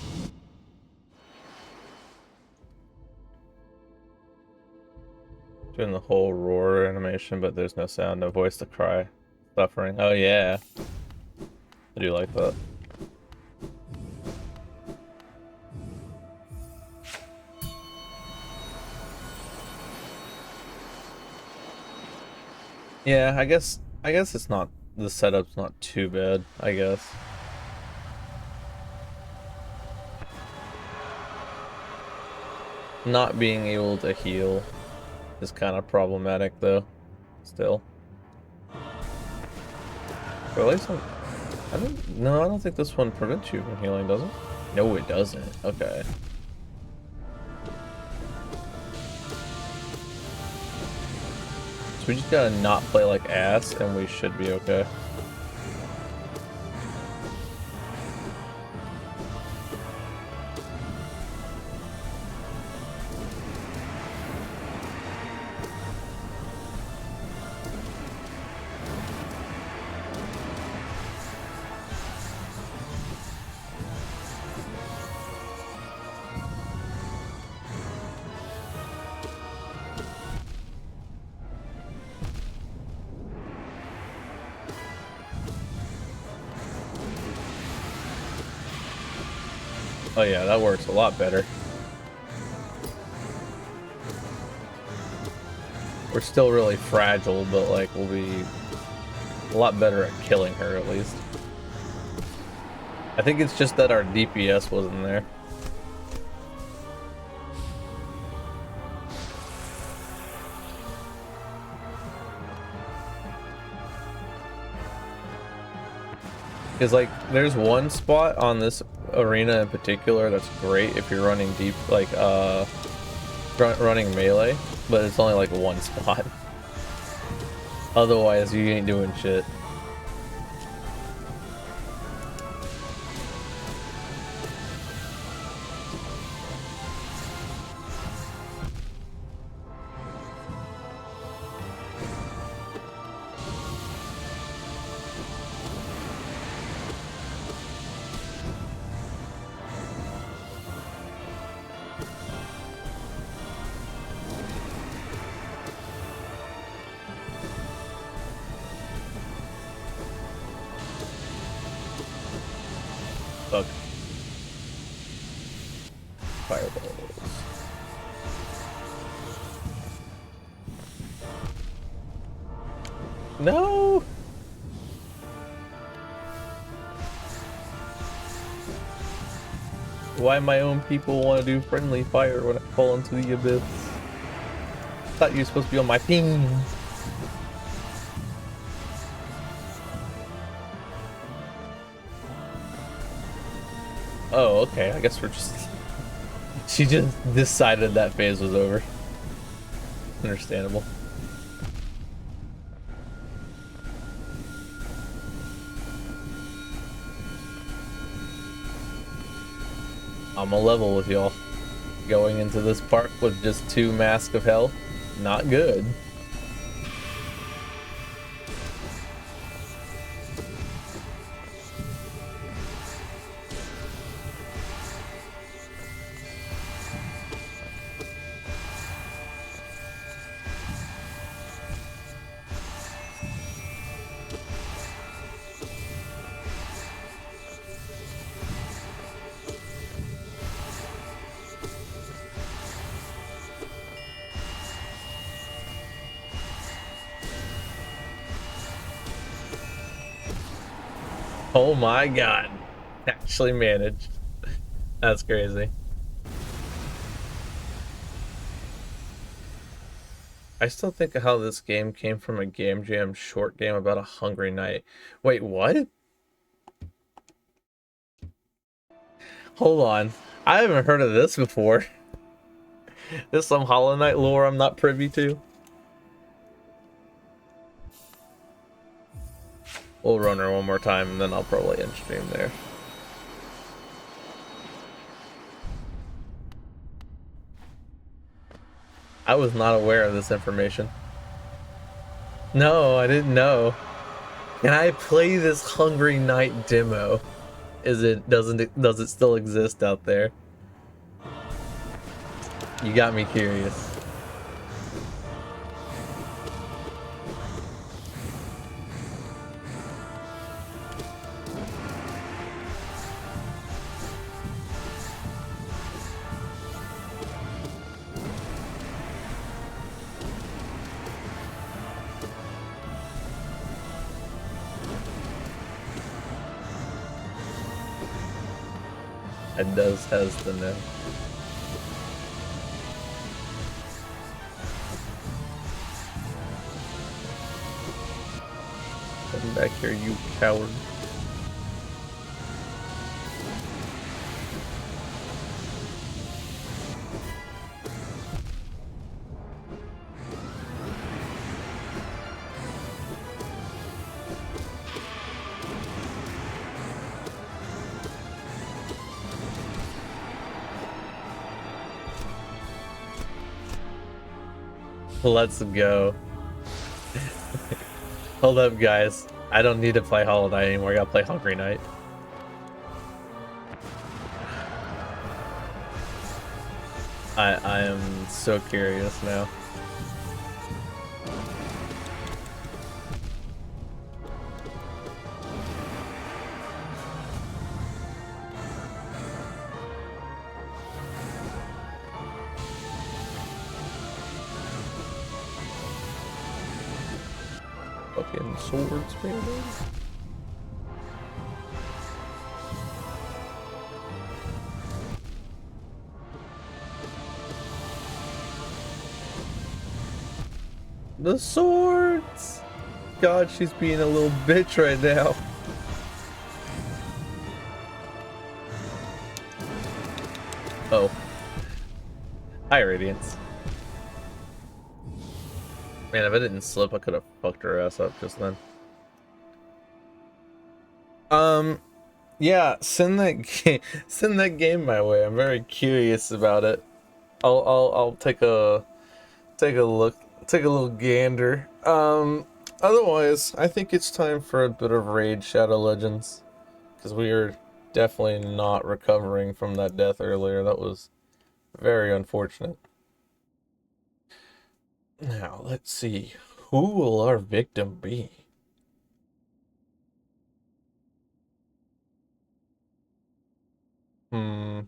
Doing the whole roar animation, but there's no sound, no voice to cry. Suffering. Oh yeah. I do like that. Yeah, I guess it's not, the setup's not too bad, I guess. Not being able to heal is kind of problematic though, still. But at least I don't think this one prevents you from healing, does it? No, it doesn't. Okay. So we just gotta not play like ass and we should be okay. Oh yeah, that works a lot better. We're still really fragile, but like we'll be a lot better at killing her at least. I think it's just that our DPS wasn't there. Because like there's one spot on this arena in particular that's great if you're running deep, like running melee, but it's only like one spot. Otherwise you ain't doing shit. Fuck. Fireballs. No! Why my own people want to do friendly fire when I fall into the abyss? Thought you were supposed to be on my team. Oh, okay. I guess we're just... She just decided that phase was over. Understandable. I'm a level with y'all. Going into this park with just 2 Mask of Hell, not good. Oh my god. Actually managed. That's crazy. I still think of how this game came from a Game Jam short game about a hungry knight. Wait, what? Hold on. I haven't heard of this before. This some Hollow Knight lore I'm not privy to. We'll run her one more time and then I'll probably end stream there. I was not aware of this information. No, I didn't know. Can I play this Hungry Knight demo? Does it still exist out there? You got me curious. It does has the net. Come back here, you coward. Let's go. Hold up, guys. I don't need to play Hollow Knight anymore. I gotta play Hungry Knight. I am so curious now. Fucking sword spammers. The swords! God, she's being a little bitch right now. Oh. Hi, Radiance. Man, if I didn't slip, I could have fucked her ass up just then. Yeah, send that game my way. I'm very curious about it. I'll take a look, take a little gander. Otherwise, I think it's time for a bit of Raid Shadow Legends, because we are definitely not recovering from that death earlier. That was very unfortunate. Now, let's see. Who will our victim be? Hmm.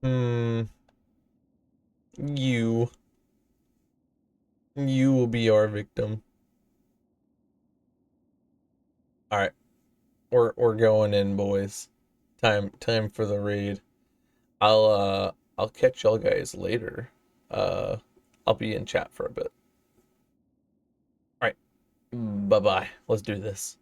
Hmm. You. You will be our victim. Alright. We're going in, boys. Time for the raid. I'll catch y'all guys later. I'll be in chat for a bit. Alright. Bye-bye. Let's do this.